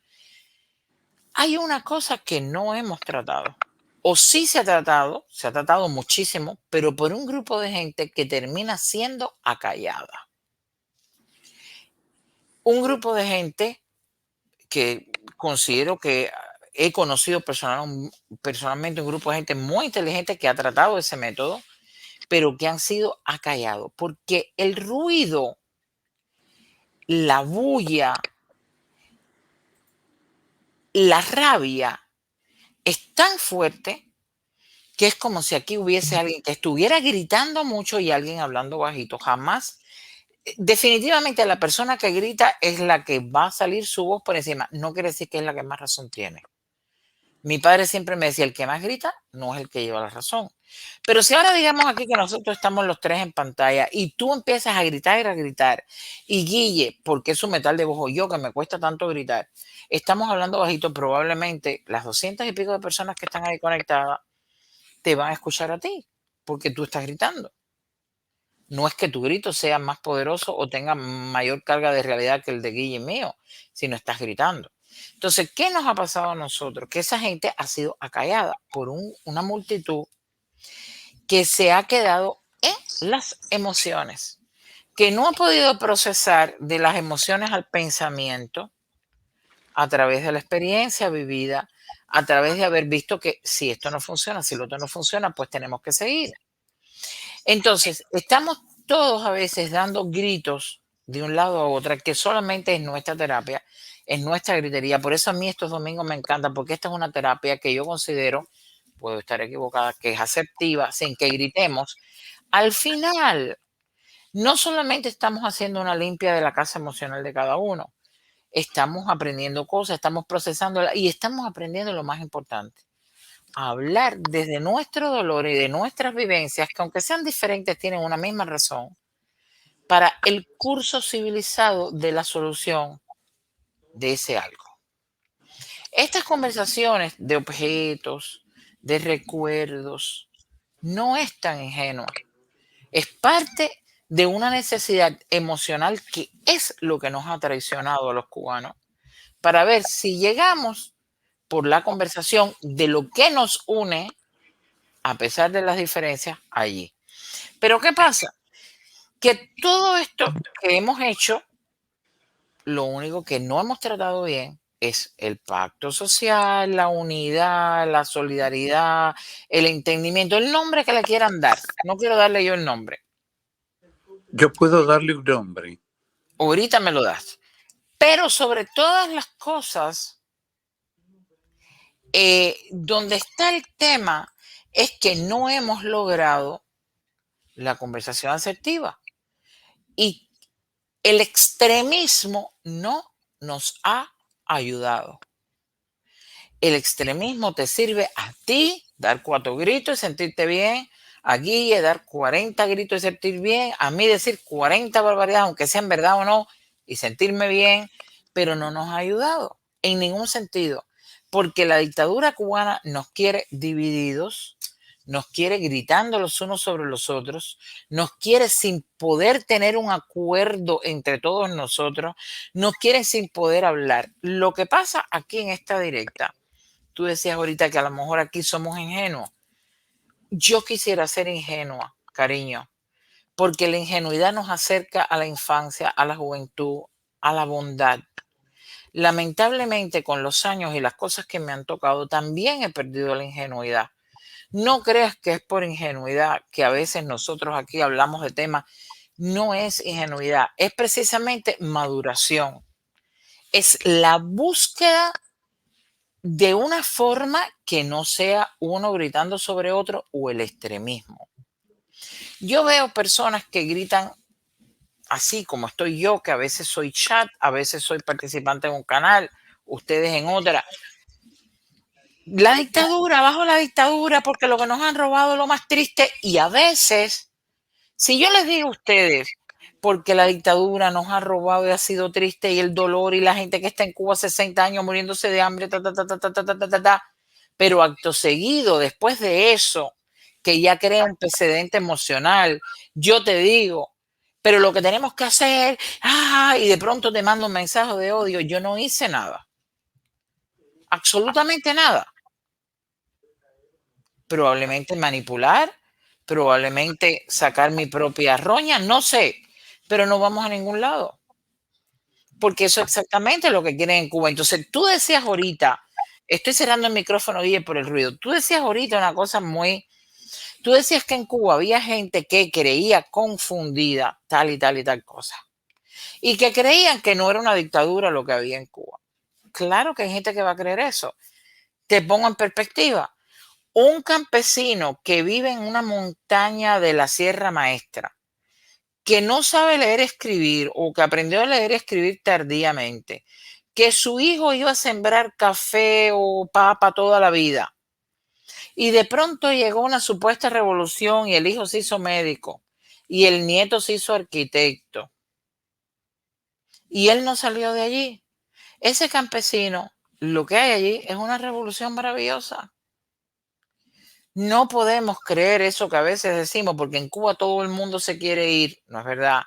hay una cosa que no hemos tratado. O sí se ha tratado muchísimo, pero por un grupo de gente que termina siendo acallada. Un grupo de gente que considero que he conocido personalmente un grupo de gente muy inteligente que ha tratado ese método, pero que han sido acallados, porque el ruido, la bulla, la rabia es tan fuerte que es como si aquí hubiese alguien que estuviera gritando mucho y alguien hablando bajito. Jamás, definitivamente la persona que grita es la que va a salir su voz por encima. No quiere decir que es la que más razón tiene. Mi padre siempre me decía, el que más grita no es el que lleva la razón. Pero si ahora digamos aquí que nosotros estamos los tres en pantalla y tú empiezas a gritar, y Guille, porque es su metal de voz, o yo que me cuesta tanto gritar, estamos hablando bajito, probablemente las 200 y pico de personas que están ahí conectadas te van a escuchar a ti, porque tú estás gritando. No es que tu grito sea más poderoso o tenga mayor carga de realidad que el de Guille mío, sino estás gritando. Entonces, ¿qué nos ha pasado a nosotros? Que esa gente ha sido acallada por una multitud que se ha quedado en las emociones, que no ha podido procesar de las emociones al pensamiento a través de la experiencia vivida, a través de haber visto que si esto no funciona, si lo otro no funciona, pues tenemos que seguir. Entonces, estamos todos a veces dando gritos de un lado a otro, que solamente es nuestra terapia, es nuestra gritería. Por eso a mí estos domingos me encantan, porque esta es una terapia que yo considero, puedo estar equivocada, que es asertiva, sin que gritemos. Al final, no solamente estamos haciendo una limpia de la casa emocional de cada uno, estamos aprendiendo cosas, estamos procesándolas y estamos aprendiendo lo más importante. a hablar desde nuestro dolor y de nuestras vivencias, que aunque sean diferentes, tienen una misma razón, para el curso civilizado de la solución de ese algo. Estas conversaciones de objetos, de recuerdos, no es tan ingenua. Es parte de una necesidad emocional que es lo que nos ha traicionado a los cubanos, para ver si llegamos por la conversación de lo que nos une, a pesar de las diferencias, allí. Pero ¿qué pasa? Que todo esto que hemos hecho, lo único que no hemos tratado bien es el pacto social, la unidad, la solidaridad, el entendimiento, el nombre que le quieran dar. No quiero darle yo el nombre. Yo puedo darle un nombre. Ahorita me lo das. Pero sobre todas las cosas, donde está el tema es que no hemos logrado la conversación asertiva. Y el extremismo no nos ha ayudado. El extremismo te sirve a ti dar 4 gritos y sentirte bien, a Guille dar 40 gritos y sentir bien, a mí decir 40 barbaridades, aunque sean verdad o no, y sentirme bien, pero no nos ha ayudado en ningún sentido, porque la dictadura cubana nos quiere divididos, nos quiere gritando los unos sobre los otros, nos quiere sin poder tener un acuerdo entre todos nosotros, nos quiere sin poder hablar. Lo que pasa aquí en esta directa, tú decías ahorita que a lo mejor aquí somos ingenuos. Yo quisiera ser ingenua, cariño, porque la ingenuidad nos acerca a la infancia, a la juventud, a la bondad. Lamentablemente, con los años y las cosas que me han tocado, también he perdido la ingenuidad. No creas que es por ingenuidad que a veces nosotros aquí hablamos de temas. No es ingenuidad, es precisamente maduración. Es la búsqueda de una forma que no sea uno gritando sobre otro o el extremismo. Yo veo personas que gritan así como estoy yo, que a veces soy chat, a veces soy participante en un canal, ustedes en otra. La dictadura, bajo la dictadura, porque lo que nos han robado es lo más triste. Y a veces, si yo les digo a ustedes, porque la dictadura nos ha robado y ha sido triste, y el dolor, y la gente que está en Cuba 60 años muriéndose de hambre, pero acto seguido, después de eso, que ya crea un precedente emocional, yo te digo, pero lo que tenemos que hacer, y de pronto te mando un mensaje de odio, yo no hice nada, absolutamente nada. Probablemente manipular, probablemente sacar mi propia roña, no sé, pero no vamos a ningún lado. Porque eso es exactamente lo que quieren en Cuba. Entonces, tú decías ahorita, estoy cerrando el micrófono, Guille, por el ruido, tú decías ahorita una cosa tú decías que en Cuba había gente que creía confundida tal y tal y tal cosa. Y que creían que no era una dictadura lo que había en Cuba. Claro que hay gente que va a creer eso. Te pongo en perspectiva. Un campesino que vive en una montaña de la Sierra Maestra, que no sabe leer y escribir o que aprendió a leer y escribir tardíamente, que su hijo iba a sembrar café o papa toda la vida y de pronto llegó una supuesta revolución y el hijo se hizo médico y el nieto se hizo arquitecto y él no salió de allí. Ese campesino, lo que hay allí es una revolución maravillosa. No podemos creer eso que a veces decimos, porque en Cuba todo el mundo se quiere ir, no es verdad.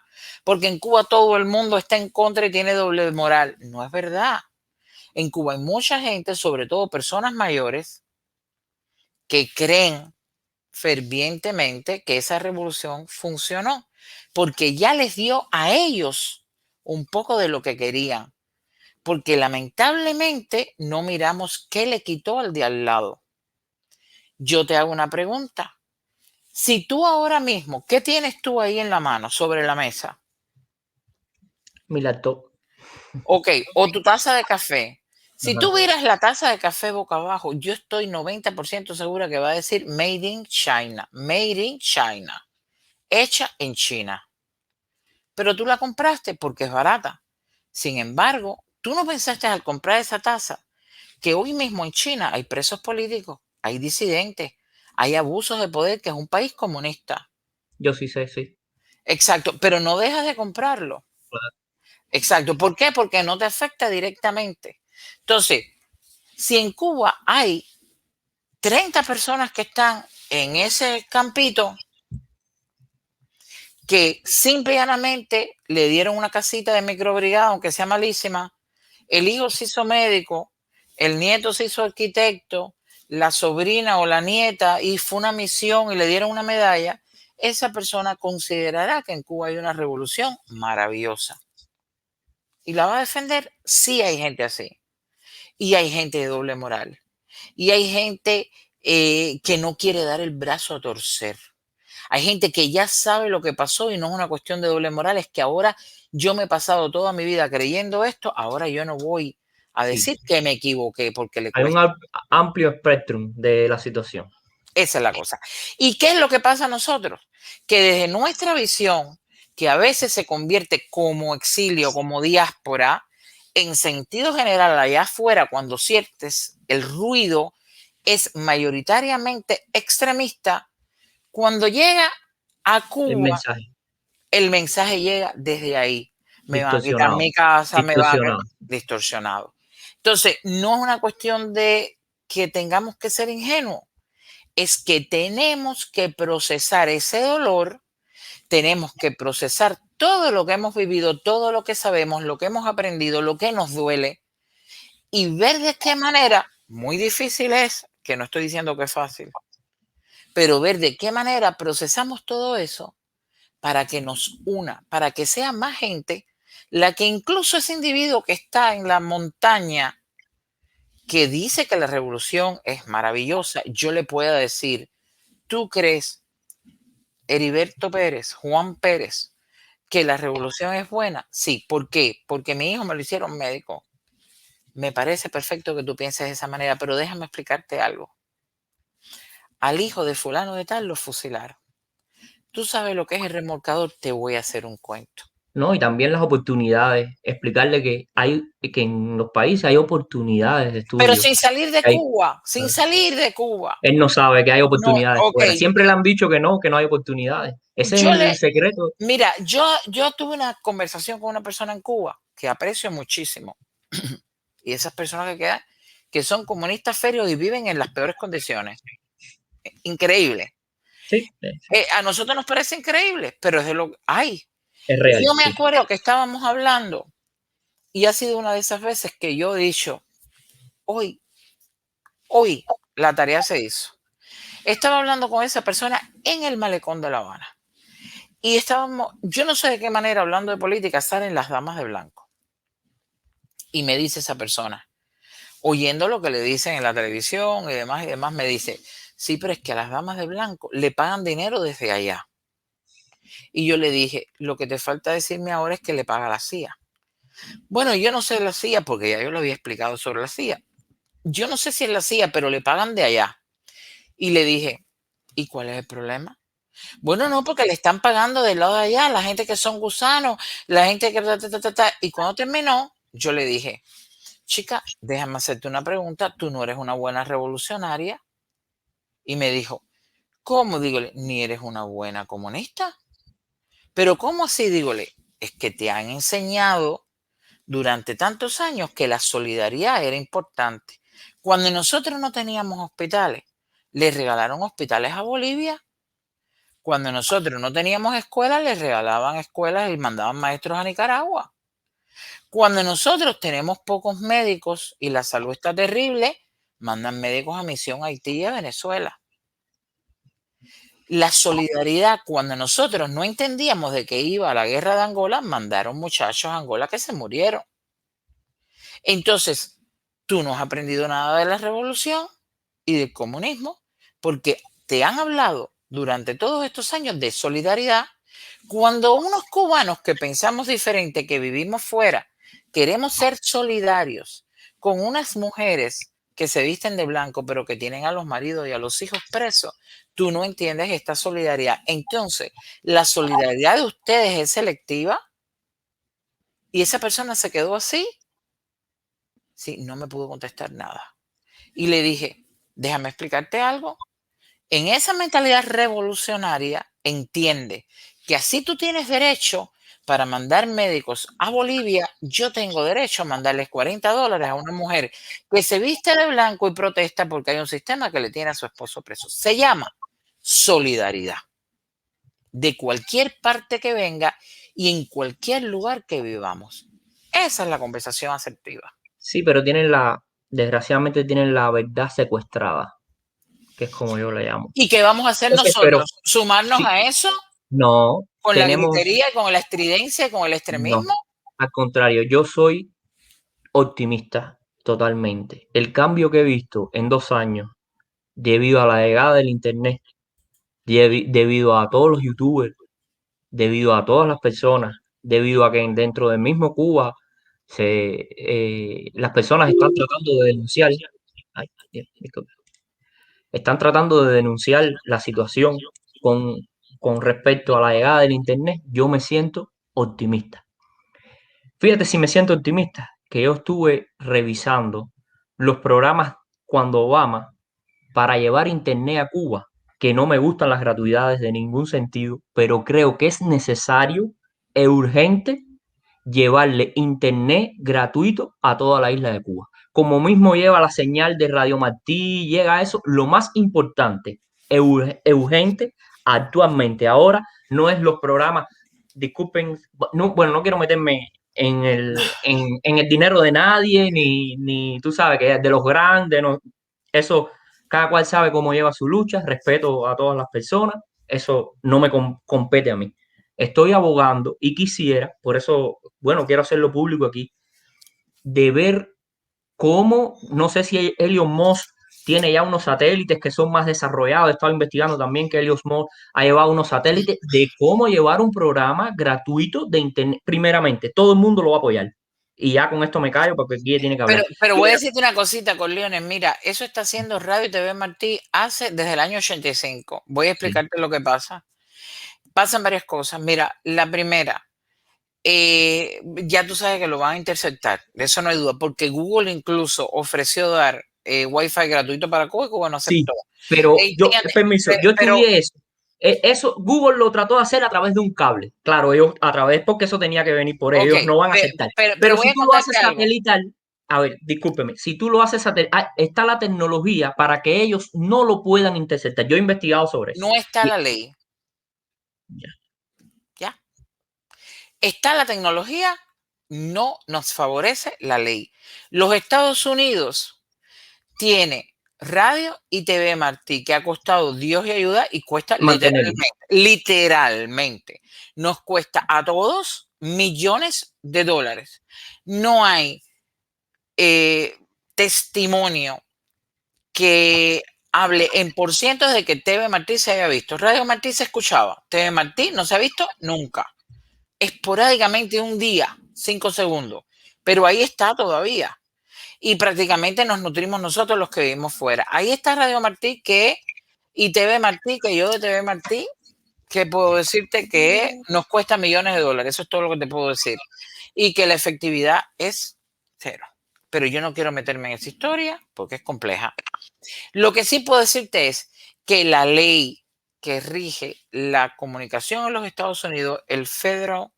Porque en Cuba todo el mundo está en contra y tiene doble moral, no es verdad. En Cuba hay mucha gente, sobre todo personas mayores, que creen fervientemente que esa revolución funcionó, porque ya les dio a ellos un poco de lo que querían. Porque lamentablemente no miramos qué le quitó al de al lado. Yo te hago una pregunta. Si tú ahora mismo, ¿qué tienes tú ahí en la mano, sobre la mesa? Mi laptop. Ok, o tu taza de café. Si tú vieras la taza de café boca abajo, yo estoy 90% segura que va a decir Made in China, Made in China, hecha en China. Pero tú la compraste porque es barata. Sin embargo, tú no pensaste al comprar esa taza que hoy mismo en China hay presos políticos hay disidentes, hay abusos de poder, que es un país comunista. Yo sí sé, sí. Exacto, pero no dejas de comprarlo. Exacto. ¿Por qué? Porque no te afecta directamente. Entonces, si en Cuba hay 30 personas que están en ese campito, que simple y llanamente le dieron una casita de microbrigada, aunque sea malísima, el hijo se hizo médico, el nieto se hizo arquitecto, la sobrina o la nieta y fue una misión y le dieron una medalla, esa persona considerará que en Cuba hay una revolución maravillosa. ¿Y la va a defender? Sí, hay gente así. Y hay gente de doble moral. Y hay gente que no quiere dar el brazo a torcer. Hay gente que ya sabe lo que pasó y no es una cuestión de doble moral, es que ahora yo me he pasado toda mi vida creyendo esto, ahora yo no voy a decir que me equivoqué porque le Hay un cuesta. amplio espectro de la situación. Esa es la cosa. ¿Y qué es lo que pasa a nosotros? Que desde nuestra visión, que a veces se convierte como exilio, como diáspora, en sentido general allá afuera, cuando sientes el ruido es mayoritariamente extremista, cuando llega a El Cuba, mensaje el mensaje llega desde ahí. Me van a quitar distorsionado. mi casa, me van a... Distorsionado. distorsionado. Entonces, no es una cuestión de que tengamos que ser ingenuos, es que tenemos que procesar ese dolor, tenemos que procesar todo lo que hemos vivido, todo lo que sabemos, lo que hemos aprendido, lo que nos duele y ver de qué manera, muy difícil es, que no estoy diciendo que es fácil, pero ver de qué manera procesamos todo eso para que nos una, para que sea más gente la que incluso ese individuo que está en la montaña, que dice que la revolución es maravillosa, yo le pueda decir, ¿tú crees, Heriberto Pérez, Juan Pérez, que la revolución es buena? Sí. ¿Por qué? Porque mi hijo me lo hicieron médico. Me parece perfecto que tú pienses de esa manera, pero déjame explicarte algo. Al hijo de fulano de tal lo fusilaron. ¿Tú sabes lo que es el remolcador? Te voy a hacer un cuento. ¿No? Y también las oportunidades, explicarle que en los países hay oportunidades de Pero estudio. sin salir de Hay- Cuba, sin salir de Cuba. él no sabe que hay No, oportunidades ok. fuera. Siempre le han dicho que no hay oportunidades. Ese es Yo le, el secreto. mira, yo tuve una conversación con una persona en Cuba que aprecio muchísimo. Y esas personas que quedan, que son comunistas ferios y viven en las peores condiciones. Increíble. Sí, A nosotros nos parece increíble, pero es de lo que hay. es Y real, yo me sí. acuerdo que estábamos hablando y ha sido una de esas veces que yo he dicho, hoy la tarea se hizo. Estaba hablando con esa persona en el malecón de La Habana. Y estábamos, yo no sé de qué manera, hablando de política, salen las damas de blanco. Y me dice esa persona, oyendo lo que le dicen en la televisión y demás, me dice, sí, pero es que a las damas de blanco le pagan dinero desde allá. Y yo le dije, lo que te falta decirme ahora es que le paga la CIA. Bueno, yo no sé la CIA porque ya yo lo había explicado sobre la CIA. Yo no sé si es la CIA, pero le pagan de allá. Y le dije, ¿y cuál es el problema? Bueno, no, porque le están pagando del lado de allá, la gente que son gusanos, la gente que... Y cuando terminó, yo le dije, chica, déjame hacerte una pregunta, tú no eres una buena revolucionaria. Y me dijo, ¿cómo? Dígole, ni eres una buena comunista. Pero ¿cómo así? Dígole, es que te han enseñado durante tantos años que la solidaridad era importante. Cuando nosotros no teníamos hospitales, le regalaron hospitales a Bolivia. Cuando nosotros no teníamos escuelas, les regalaban escuelas y mandaban maestros a Nicaragua. Cuando nosotros tenemos pocos médicos y la salud está terrible, mandan médicos a Misión Haití y a Venezuela. La solidaridad, cuando nosotros no entendíamos de qué iba la guerra de Angola, mandaron muchachos a Angola que se murieron. Entonces, tú no has aprendido nada de la revolución y del comunismo porque te han hablado durante todos estos años de solidaridad. Cuando unos cubanos que pensamos diferente, que vivimos fuera, queremos ser solidarios con unas mujeres que se visten de blanco, pero que tienen a los maridos y a los hijos presos, tú no entiendes esta solidaridad. Entonces, la solidaridad de ustedes es selectiva y esa persona se quedó así. Sí, no me pudo contestar nada. Y le dije, Déjame explicarte algo. En esa mentalidad revolucionaria, entiende que así tú tienes derecho para mandar médicos a Bolivia, yo tengo derecho a mandarles $40 a una mujer que se viste de blanco y protesta porque hay un sistema que le tiene a su esposo preso. Se llama solidaridad. De cualquier parte que venga y en cualquier lugar que vivamos. Esa es la conversación asertiva. Sí, pero desgraciadamente tienen la verdad secuestrada, que es como yo le llamo. ¿Y qué vamos a hacer Entonces, pero nosotros? ¿Sumarnos sí, a eso? no, ¿Con la tenemos, gritería, con la estridencia, con el no, extremismo? al contrario, yo soy optimista totalmente. El cambio que he visto en 2 años, debido a la llegada del internet, debido a todos los youtubers, debido a todas las personas, debido a que dentro del mismo Cuba las personas están tratando de denunciar, ay, disculpe, están tratando de denunciar la situación con, con respecto a la llegada del internet, yo me siento optimista. Fíjate si me siento optimista, que yo estuve revisando los programas cuando Obama para llevar internet a Cuba, que no me gustan las gratuidades de ningún sentido, pero creo que es necesario e urgente llevarle internet gratuito a toda la isla de Cuba. Como mismo lleva la señal de Radio Martí, llega a eso, lo más importante e urgente actualmente ahora no es los programas, disculpen, no, bueno, no quiero meterme en el dinero de nadie, ni tú sabes que es de los grandes, no, eso cada cual sabe cómo lleva su lucha, respeto a todas las personas, eso no me compete a mí. Estoy abogando y quisiera, por eso, bueno, quiero hacerlo público aquí, de ver cómo, no sé si Elon Musk tiene ya unos satélites que son más desarrollados. He estado investigando también que Elon Musk ha llevado unos satélites de cómo llevar un programa gratuito de internet. Primeramente, todo el mundo lo va a apoyar. Y ya con esto me callo porque aquí tiene que hablar. Pero voy a decirte una cosita, Corleones. Mira, eso está haciendo Radio y TV Martí desde el año 85. Voy a Sí. explicarte lo que pasa. Pasan varias cosas. Mira, la primera, ya tú sabes que lo van a interceptar, de eso no hay duda, porque Google incluso ofreció dar Wi-Fi gratuito para Cuba y Cuba no Sí, aceptó. pero yo, AT&T, permiso, yo pero, estudié eso. Eso Google lo trató de hacer a través de un cable. Claro, ellos a través porque eso tenía que venir por ok, ellos, no van a aceptar. pero Pero voy si a tú lo haces contarte algo. satelital, a ver, discúlpeme, si tú lo haces satelital, está la tecnología para que ellos no lo puedan interceptar. Yo he investigado sobre eso. No está Y- la ley, ya. ¿ya? Está la tecnología, no nos favorece la ley. Los Estados Unidos tiene Radio y TV Martí, que ha costado Dios y ayuda y cuesta Mantenerlo. literalmente, nos cuesta a todos millones de dólares. No hay testimonio que hable en por cientos de que TV Martí se haya visto. Radio Martí se escuchaba, TV Martí no se ha visto nunca. Esporádicamente un día, 5 segundos, pero ahí está todavía. Y prácticamente nos nutrimos nosotros los que vivimos fuera. Ahí está Radio Martí y TV Martí, que yo de TV Martí, que puedo decirte que nos cuesta millones de dólares. Eso es todo lo que te puedo decir. Y que la efectividad es cero. Pero yo no quiero meterme en esa historia porque es compleja. Lo que sí puedo decirte es que la ley que rige la comunicación en los Estados Unidos, el Federal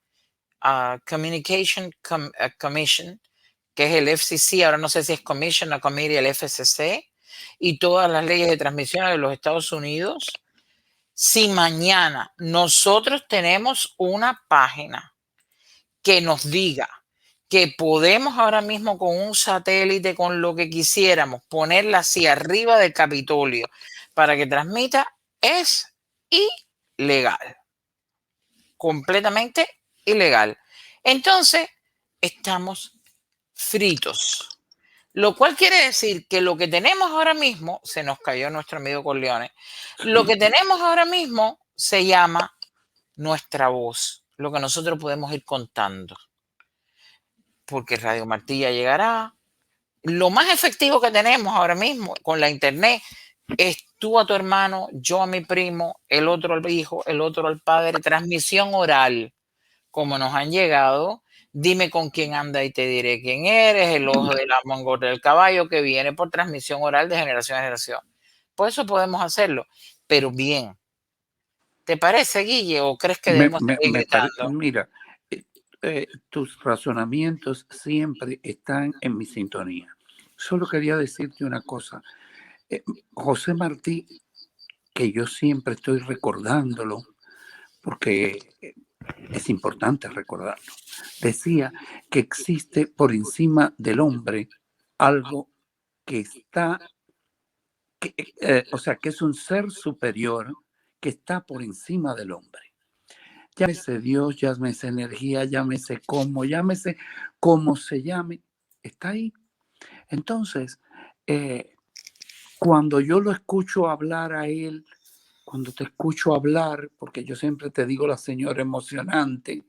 Communication Commission, que es el FCC, ahora no sé si es Commission o Committee, el FCC, y todas las leyes de transmisión de los Estados Unidos. Si mañana nosotros tenemos una página que nos diga que podemos ahora mismo con un satélite, con lo que quisiéramos, ponerla así arriba del Capitolio para que transmita, es ilegal, completamente ilegal. Entonces, estamos fritos. Lo cual quiere decir que lo que tenemos ahora mismo, se nos cayó nuestro amigo Corleone, lo que tenemos ahora mismo se llama nuestra voz, lo que nosotros podemos ir contando. Porque Radio Martí ya llegará. Lo más efectivo que tenemos ahora mismo con la internet es tú a tu hermano, yo a mi primo, el otro al hijo, el otro al padre, transmisión oral, como nos han llegado Dime con quién anda y te diré quién eres, el ojo de la mongota del caballo que viene por transmisión oral de generación a generación. Por eso podemos hacerlo, pero bien. ¿Te parece, Guille, o crees que debemos seguir gritando? Mira, tus razonamientos siempre están en mi sintonía. Solo quería decirte una cosa. José Martí, que yo siempre estoy recordándolo, porque es importante recordarlo, decía que existe por encima del hombre algo que está, o sea, que es un ser superior que está por encima del hombre. Llámese Dios, llámese energía, llámese cómo se llame, está ahí. Entonces, cuando yo lo escucho hablar a él, cuando te escucho hablar, porque yo siempre te digo la señora emocionante,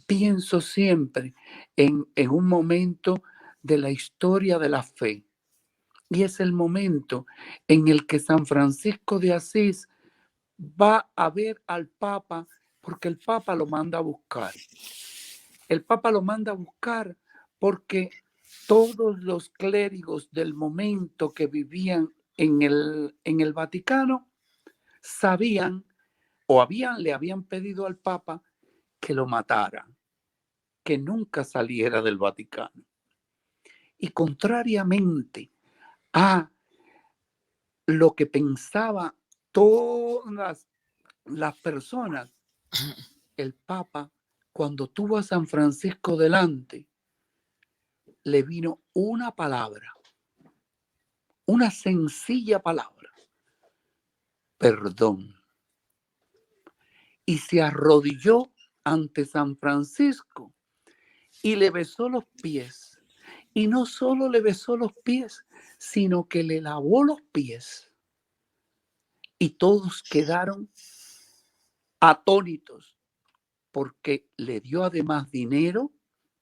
pienso siempre en un momento de la historia de la fe. Y es el momento en el que San Francisco de Asís va a ver al Papa, porque el Papa lo manda a buscar. El Papa lo manda a buscar porque todos los clérigos del momento que vivían en el Vaticano sabían o le habían pedido al Papa que lo matara, que nunca saliera del Vaticano. Y contrariamente a lo que pensaba todas las personas, el Papa, cuando tuvo a San Francisco delante, le vino una palabra, una sencilla palabra: perdón. Y se arrodilló ante San Francisco y le besó los pies. Y no solo le besó los pies, sino que le lavó los pies. Y todos quedaron atónitos, porque le dio además dinero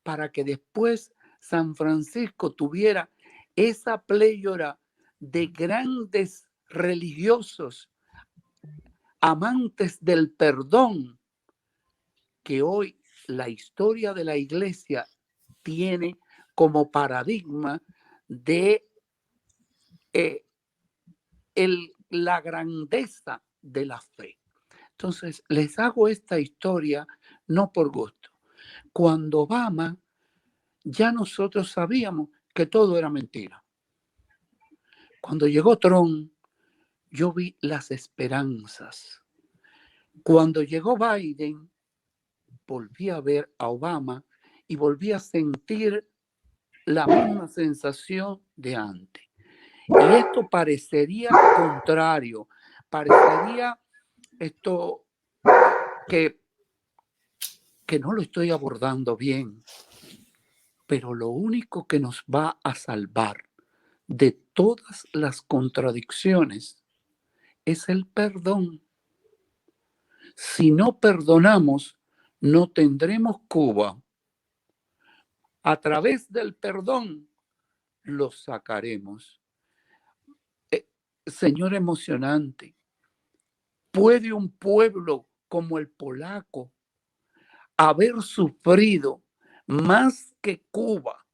para que después San Francisco tuviera esa pléyora de grandes religiosos, amantes del perdón, que hoy la historia de la iglesia tiene como paradigma de la grandeza de la fe. Entonces, les hago esta historia no por gusto. Cuando Obama, ya nosotros sabíamos que todo era mentira. Cuando llegó Trump, yo vi las esperanzas. Cuando llegó Biden, volví a ver a Obama y volví a sentir la misma sensación de antes. Y esto parecería contrario, parecería esto que no lo estoy abordando bien, pero lo único que nos va a salvar de todas las contradicciones es el perdón. Si no perdonamos, no tendremos Cuba. A través del perdón lo sacaremos. Señor emocionante, ¿puede un pueblo como el polaco haber sufrido más que Cuba,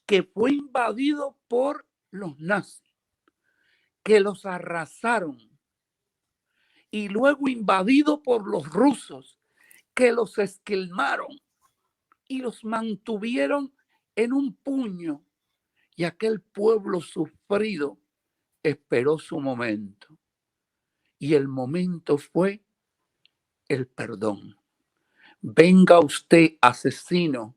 que fue invadido por los nazis, que los arrasaron, y luego invadido por los rusos, que los esquilmaron y los mantuvieron en un puño, y aquel pueblo sufrido esperó su momento? Y el momento fue el perdón. Venga usted, asesino,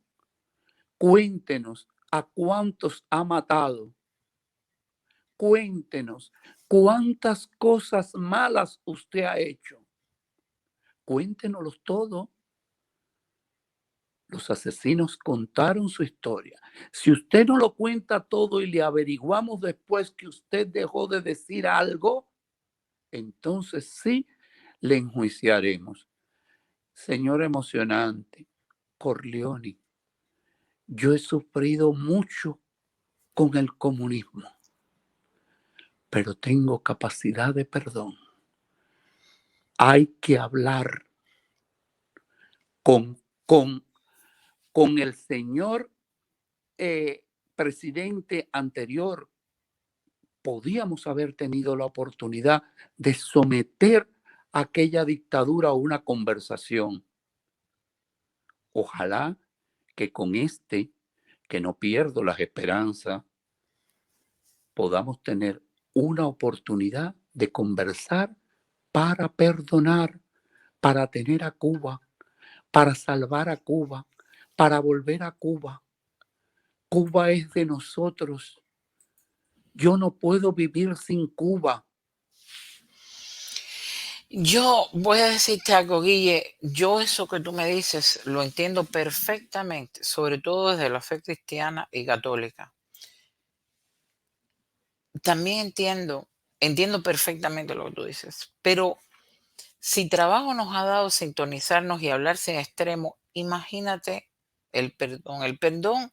cuéntenos a cuántos ha matado. Cuéntenos cuántas cosas malas usted ha hecho. Cuéntenoslos todo. Los asesinos contaron su historia. Si usted no lo cuenta todo y le averiguamos después que usted dejó de decir algo, entonces sí le enjuiciaremos. Señor emocionante, Corleone, yo he sufrido mucho con el comunismo, pero tengo capacidad de perdón. Hay que hablar con con el señor presidente anterior, podíamos haber tenido la oportunidad de someter a aquella dictadura a una conversación. Ojalá que con que no pierdo las esperanzas, podamos tener una oportunidad de conversar para perdonar, para tener a Cuba, para salvar a Cuba, para volver a Cuba. Cuba es de nosotros. Yo no puedo vivir sin Cuba. Yo voy a decirte algo, Guille. Yo eso que tú me dices lo entiendo perfectamente, sobre todo desde la fe cristiana y católica. También entiendo perfectamente lo que tú dices, pero si trabajo nos ha dado sintonizarnos y hablar sin extremo, imagínate el perdón. El perdón,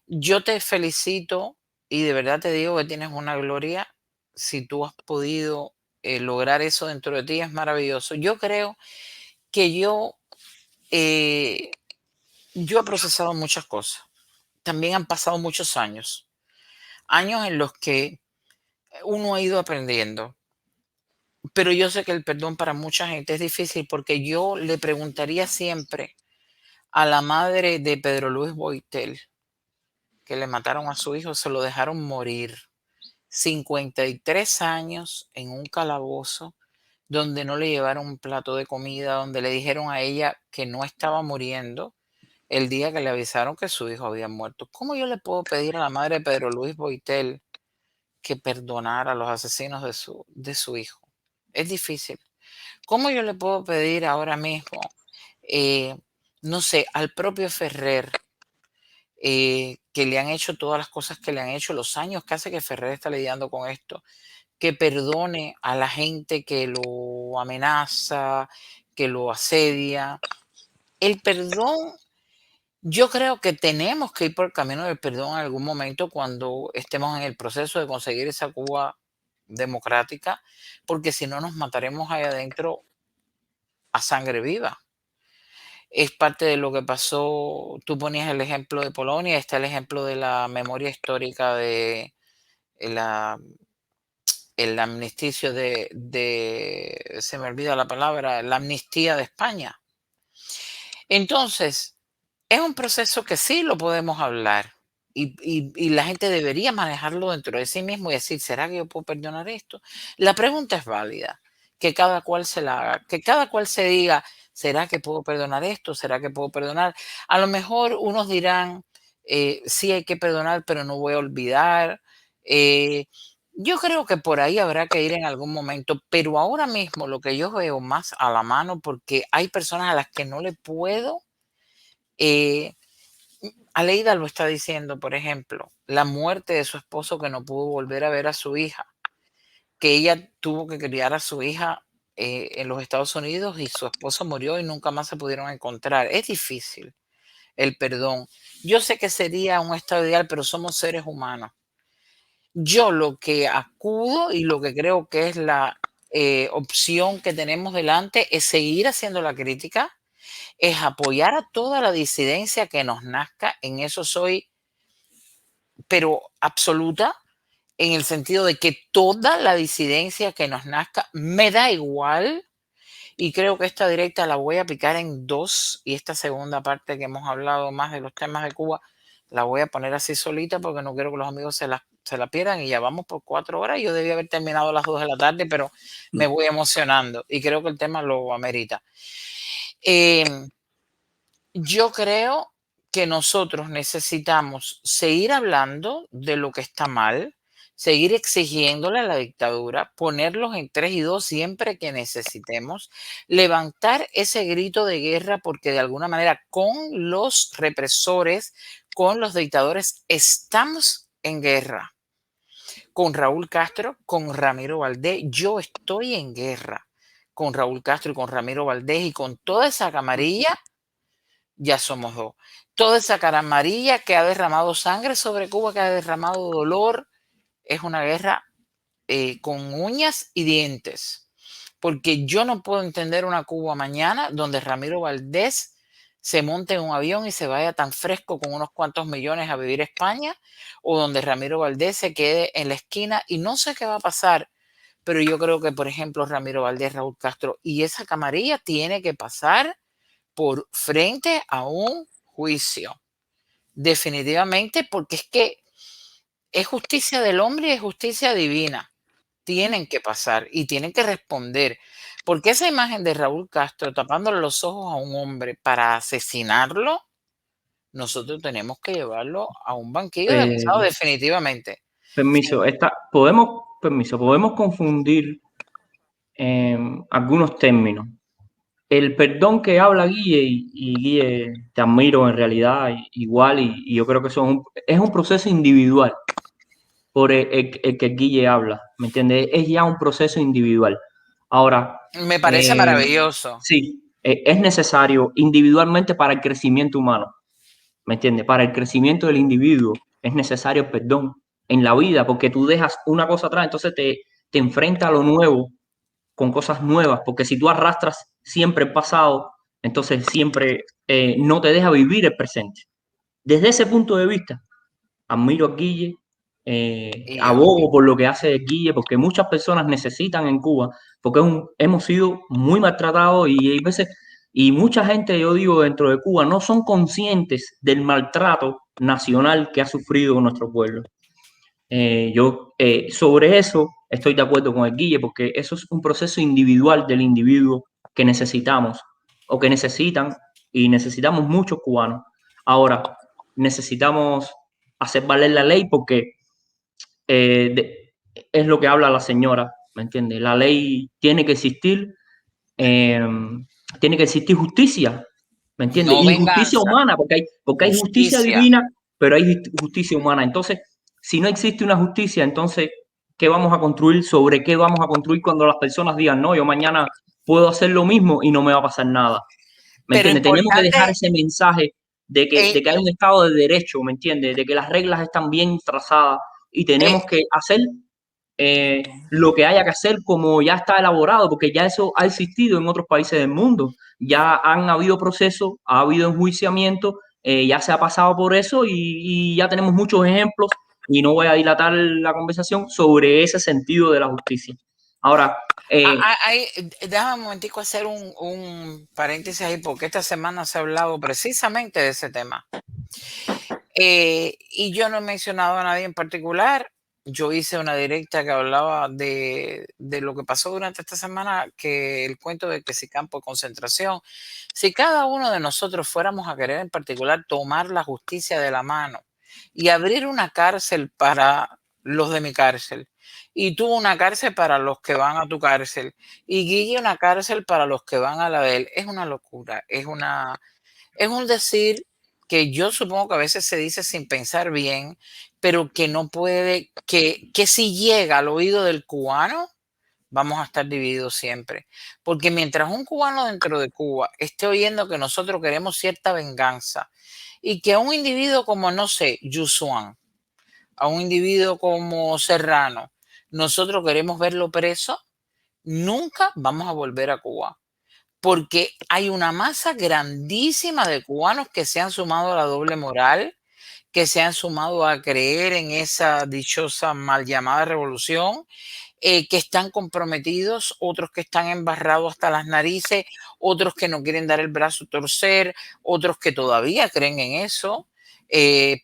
yo te felicito y de verdad te digo que tienes una gloria. Si tú has podido lograr eso dentro de ti, es maravilloso. Yo creo que eh, yo he procesado muchas cosas. También han pasado muchos años en los que uno ha ido aprendiendo. Pero yo sé que el perdón para mucha gente es difícil porque yo le preguntaría siempre a la madre de Pedro Luis Boitel, que le mataron a su hijo, se lo dejaron morir. 53 años en un calabozo donde no le llevaron un plato de comida, donde le dijeron a ella que no estaba muriendo el día que le avisaron que su hijo había muerto. ¿Cómo yo le puedo pedir a la madre de Pedro Luis Boitel que perdonara a los asesinos de su hijo? Es difícil. ¿Cómo yo le puedo pedir ahora mismo, no sé, al propio Ferrer, que le han hecho todas las cosas que le han hecho, los años que hace que Ferrer está lidiando con esto, que perdone a la gente que lo amenaza, que lo asedia? El perdón, yo creo que tenemos que ir por el camino del perdón en algún momento cuando estemos en el proceso de conseguir esa Cuba democrática, porque si no nos mataremos ahí adentro a sangre viva. Es parte de lo que pasó. Tú ponías el ejemplo de Polonia, está el ejemplo de la memoria histórica de la, el amnisticio se me olvida la palabra, la amnistía de España. Entonces, es un proceso que sí lo podemos hablar y la gente debería manejarlo dentro de sí mismo y decir, ¿será que yo puedo perdonar esto? La pregunta es válida, que cada cual se la haga, que cada cual se diga, ¿será que puedo perdonar esto? ¿Será que puedo perdonar? A lo mejor unos dirán, sí hay que perdonar, pero no voy a olvidar. Yo creo que por ahí habrá que ir en algún momento, pero ahora mismo lo que yo veo más a la mano, porque hay personas a las que no le puedo, Aleida lo está diciendo, por ejemplo, la muerte de su esposo que no pudo volver a ver a su hija, que ella tuvo que criar a su hija en los Estados Unidos y su esposo murió y nunca más se pudieron encontrar. Es difícil el perdón. Yo sé que sería un estado ideal, pero somos seres humanos. Yo lo que acudo y lo que creo que es la opción que tenemos delante es seguir haciendo la crítica, es apoyar a toda la disidencia que nos nazca. En eso soy, pero absoluta, en el sentido de que toda la disidencia que nos nazca me da igual. Y creo que esta directa la voy a picar en dos y esta segunda parte que hemos hablado más de los temas de Cuba la voy a poner así solita porque no quiero que los amigos se la pierdan y ya vamos por 4 horas. Yo debía haber terminado a las 2 de la tarde, pero me voy emocionando y creo que el tema lo amerita. Yo creo que nosotros necesitamos seguir hablando de lo que está mal, seguir exigiéndole a la dictadura, ponerlos en 3 y 2 siempre que necesitemos, levantar ese grito de guerra porque de alguna manera con los represores, con los dictadores, estamos en guerra. Con Raúl Castro, con Ramiro Valdés, yo estoy en guerra con Raúl Castro y con Ramiro Valdés y con toda esa camarilla. Ya somos 2. Toda esa cara amarilla que ha derramado sangre sobre Cuba, que ha derramado dolor, es una guerra con uñas y dientes. Porque yo no puedo entender una Cuba mañana donde Ramiro Valdés se monte en un avión y se vaya tan fresco con unos cuantos millones a vivir a España, o donde Ramiro Valdés se quede en la esquina y no sé qué va a pasar, pero yo creo que, por ejemplo, Ramiro Valdés, Raúl Castro y esa camarilla tiene que pasar por frente a un juicio, definitivamente, porque es que es justicia del hombre y es justicia divina. Tienen que pasar y tienen que responder. Porque esa imagen de Raúl Castro tapándole los ojos a un hombre para asesinarlo, nosotros tenemos que llevarlo a un banquillo de Eh, acusado definitivamente. podemos confundir algunos términos. El perdón que habla Guille, y Guille, te admiro en realidad igual, y yo creo que es un proceso individual por el que Guille habla, ¿me entiendes? Es ya un proceso individual. Ahora, Me parece maravilloso. sí, es necesario individualmente para el crecimiento humano, ¿me entiendes? Para el crecimiento del individuo es necesario el perdón en la vida, porque tú dejas una cosa atrás, entonces te enfrentas a lo nuevo con cosas nuevas, porque si tú arrastras siempre el pasado, entonces siempre no te deja vivir el presente. Desde ese punto de vista, admiro a Guille, Y yo. abogo por lo que hace Guille, porque muchas personas necesitan en Cuba, porque hemos sido muy maltratados y hay veces, y mucha gente, yo digo, dentro de Cuba no son conscientes del maltrato nacional que ha sufrido nuestro pueblo. Sobre eso estoy de acuerdo con el Guille, porque eso es un proceso individual del individuo que necesitamos o que necesitan, y necesitamos muchos cubanos. Ahora, necesitamos hacer valer la ley porque es lo que habla la señora, ¿me entiendes? La ley eh, tiene que existir justicia, ¿me entiendes? No Y justicia venganza, humana, porque hay justicia justicia. divina, pero hay justicia humana. Entonces, si no existe una justicia, entonces, ¿qué vamos a construir? ¿Sobre qué vamos a construir cuando las personas digan, no, yo mañana puedo hacer lo mismo y no me va a pasar nada? ¿Me Pero entiendes? Tenemos que dejar importante, ese mensaje eh, de que hay un Estado de Derecho, ¿me entiendes? De que las reglas están bien trazadas y eh, tenemos que hacer lo que haya que hacer como ya está elaborado, porque ya eso ha existido en otros países del mundo. Ya han habido procesos, ha habido enjuiciamiento, ya se ha pasado por eso y ya tenemos muchos ejemplos y no voy a dilatar la conversación sobre ese sentido de la justicia. Ahora, déjame un momentico hacer un paréntesis ahí, porque esta semana se ha hablado precisamente de ese tema. Y yo no he mencionado a nadie en particular. Yo hice una directa que hablaba de lo que pasó durante esta semana, que el cuento de que si campo de concentración, si cada uno de nosotros fuéramos a querer en particular tomar la justicia de la mano y abrir una cárcel para los de mi cárcel, y tú una cárcel para los que van a tu cárcel, y Guille una cárcel para los que van a la de él, es una locura, es un decir que yo supongo que a veces se dice sin pensar bien, pero que no puede, que si llega al oído del cubano, vamos a estar divididos siempre. Porque mientras un cubano dentro de Cuba esté oyendo que nosotros queremos cierta venganza y que a un individuo como, no sé, Yusuan, a un individuo como Serrano, nosotros queremos verlo preso, nunca vamos a volver a Cuba, porque hay una masa grandísima de cubanos que se han sumado a la doble moral, que se han sumado a creer en esa dichosa mal llamada revolución, que están comprometidos, otros que están embarrados hasta las narices, otros que no quieren dar el brazo a torcer, otros que todavía creen en eso,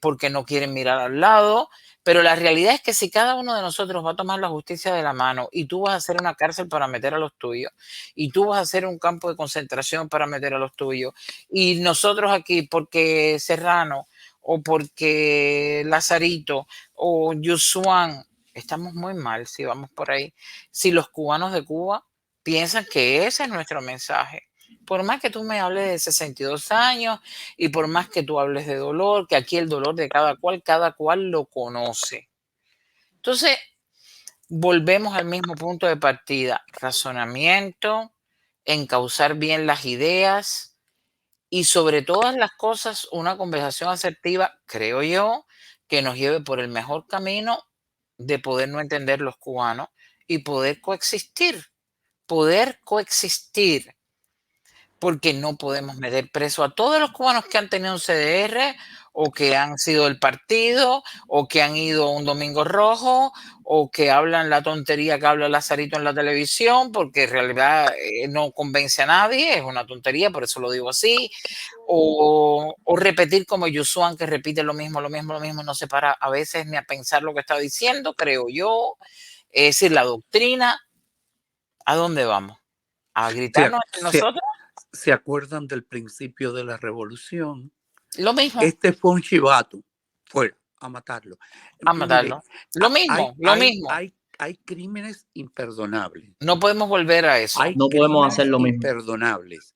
porque no quieren mirar al lado. Pero la realidad es que si cada uno de nosotros va a tomar la justicia de la mano y tú vas a hacer una cárcel para meter a los tuyos y tú vas a hacer un campo de concentración para meter a los tuyos y nosotros aquí porque Serrano o porque Lazarito o Yusuan, estamos muy mal si vamos por ahí. Si los cubanos de Cuba piensan que ese es nuestro mensaje. Por más que tú me hables de 62 años y por más que tú hables de dolor, que aquí el dolor de cada cual lo conoce. Entonces, volvemos al mismo punto de partida. Razonamiento, encauzar bien las ideas y sobre todas las cosas una conversación asertiva, creo yo, que nos lleve por el mejor camino de poder no entender los cubanos y poder coexistir, poder coexistir. porque no podemos meter preso a todos los cubanos que han tenido un CDR o que han sido del partido o que han ido a un domingo rojo o que hablan la tontería que habla Lazarito en la televisión, porque en realidad no convence a nadie, es una tontería, por eso lo digo así, o repetir como Yusuan, que repite lo mismo, no se para a veces ni a pensar lo que está diciendo, creo yo. Es decir, la doctrina, ¿a dónde vamos? ¿A gritarnos entre nosotros? ¿Se acuerdan del principio de la revolución? Lo mismo. Este fue un chivato, fuera, a matarlo. A matarlo. Lo mismo, lo mismo. Hay crímenes imperdonables. No podemos volver a eso. No podemos hacer lo mismo. Imperdonables.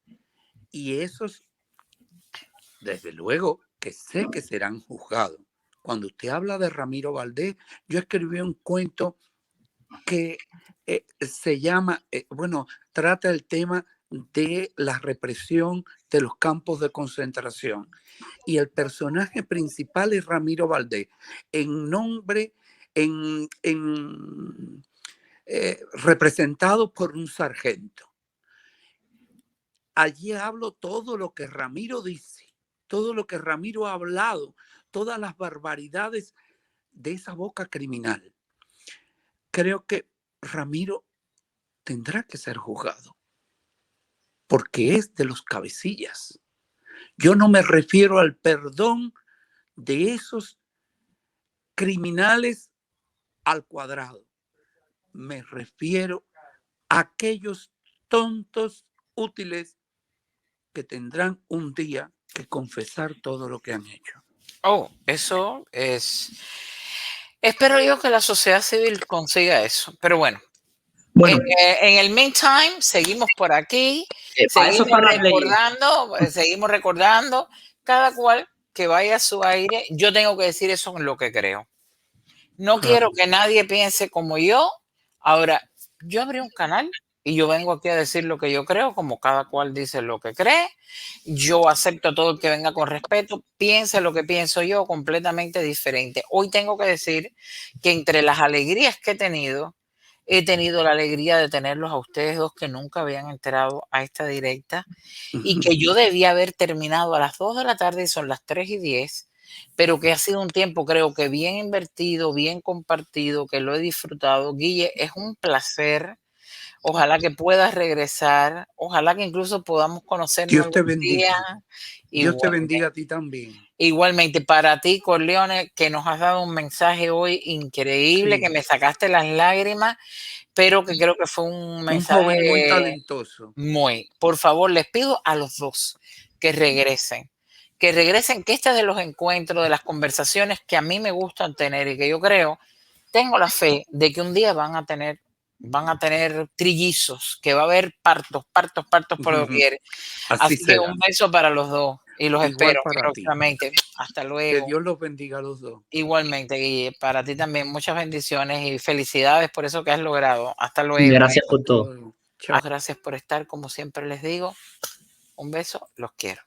Y esos, desde luego, que sé que serán juzgados. Cuando usted habla de Ramiro Valdés, yo escribí un cuento que se llama, trata el tema de la represión de los campos de concentración. Y el personaje principal es Ramiro Valdés, representado por un sargento. Allí hablo todo lo que Ramiro dice, todo lo que Ramiro ha hablado, todas las barbaridades de esa boca criminal. Creo que Ramiro tendrá que ser juzgado porque es de los cabecillas. Yo no me refiero al perdón de esos criminales al cuadrado. Me refiero a aquellos tontos útiles que tendrán un día que confesar todo lo que han hecho. Oh, eso es... Espero yo que la sociedad civil consiga eso, pero bueno. En el meantime, seguimos por aquí, seguimos recordando, cada cual que vaya a su aire. Yo tengo que decir eso en lo que creo. No quiero que nadie piense como yo. Ahora, yo abrí un canal y yo vengo aquí a decir lo que yo creo, como cada cual dice lo que cree. Yo acepto a todo el que venga con respeto, piense lo que pienso yo, completamente diferente. Hoy tengo que decir que entre las alegrías que he tenido la alegría de tenerlos a ustedes dos que nunca habían entrado a esta directa y que yo debía haber terminado a las 2 de la tarde y son las 3:10, pero que ha sido un tiempo creo que bien invertido, bien compartido, que lo he disfrutado. Guille, es un placer. Ojalá que puedas regresar. Ojalá que incluso podamos conocernos. Dios te bendiga. Dios te bendiga a ti también. Igualmente, para ti, Corleone, que nos has dado un mensaje hoy increíble, que me sacaste las lágrimas, pero que creo que fue un mensaje un joven muy talentoso. Por favor, les pido a los dos que regresen, que este es de los encuentros, de las conversaciones que a mí me gustan tener y que yo tengo la fe de que un día van a tener trillizos, que va a haber partos por doquier. Así que un beso para los dos y los espero próximamente. Hasta luego. Que Dios los bendiga a los dos. Igualmente, Guille, para ti también muchas bendiciones y felicidades por eso que has logrado. Hasta luego. Gracias por todo. Chao. Gracias por estar, como siempre les digo. Un beso, los quiero.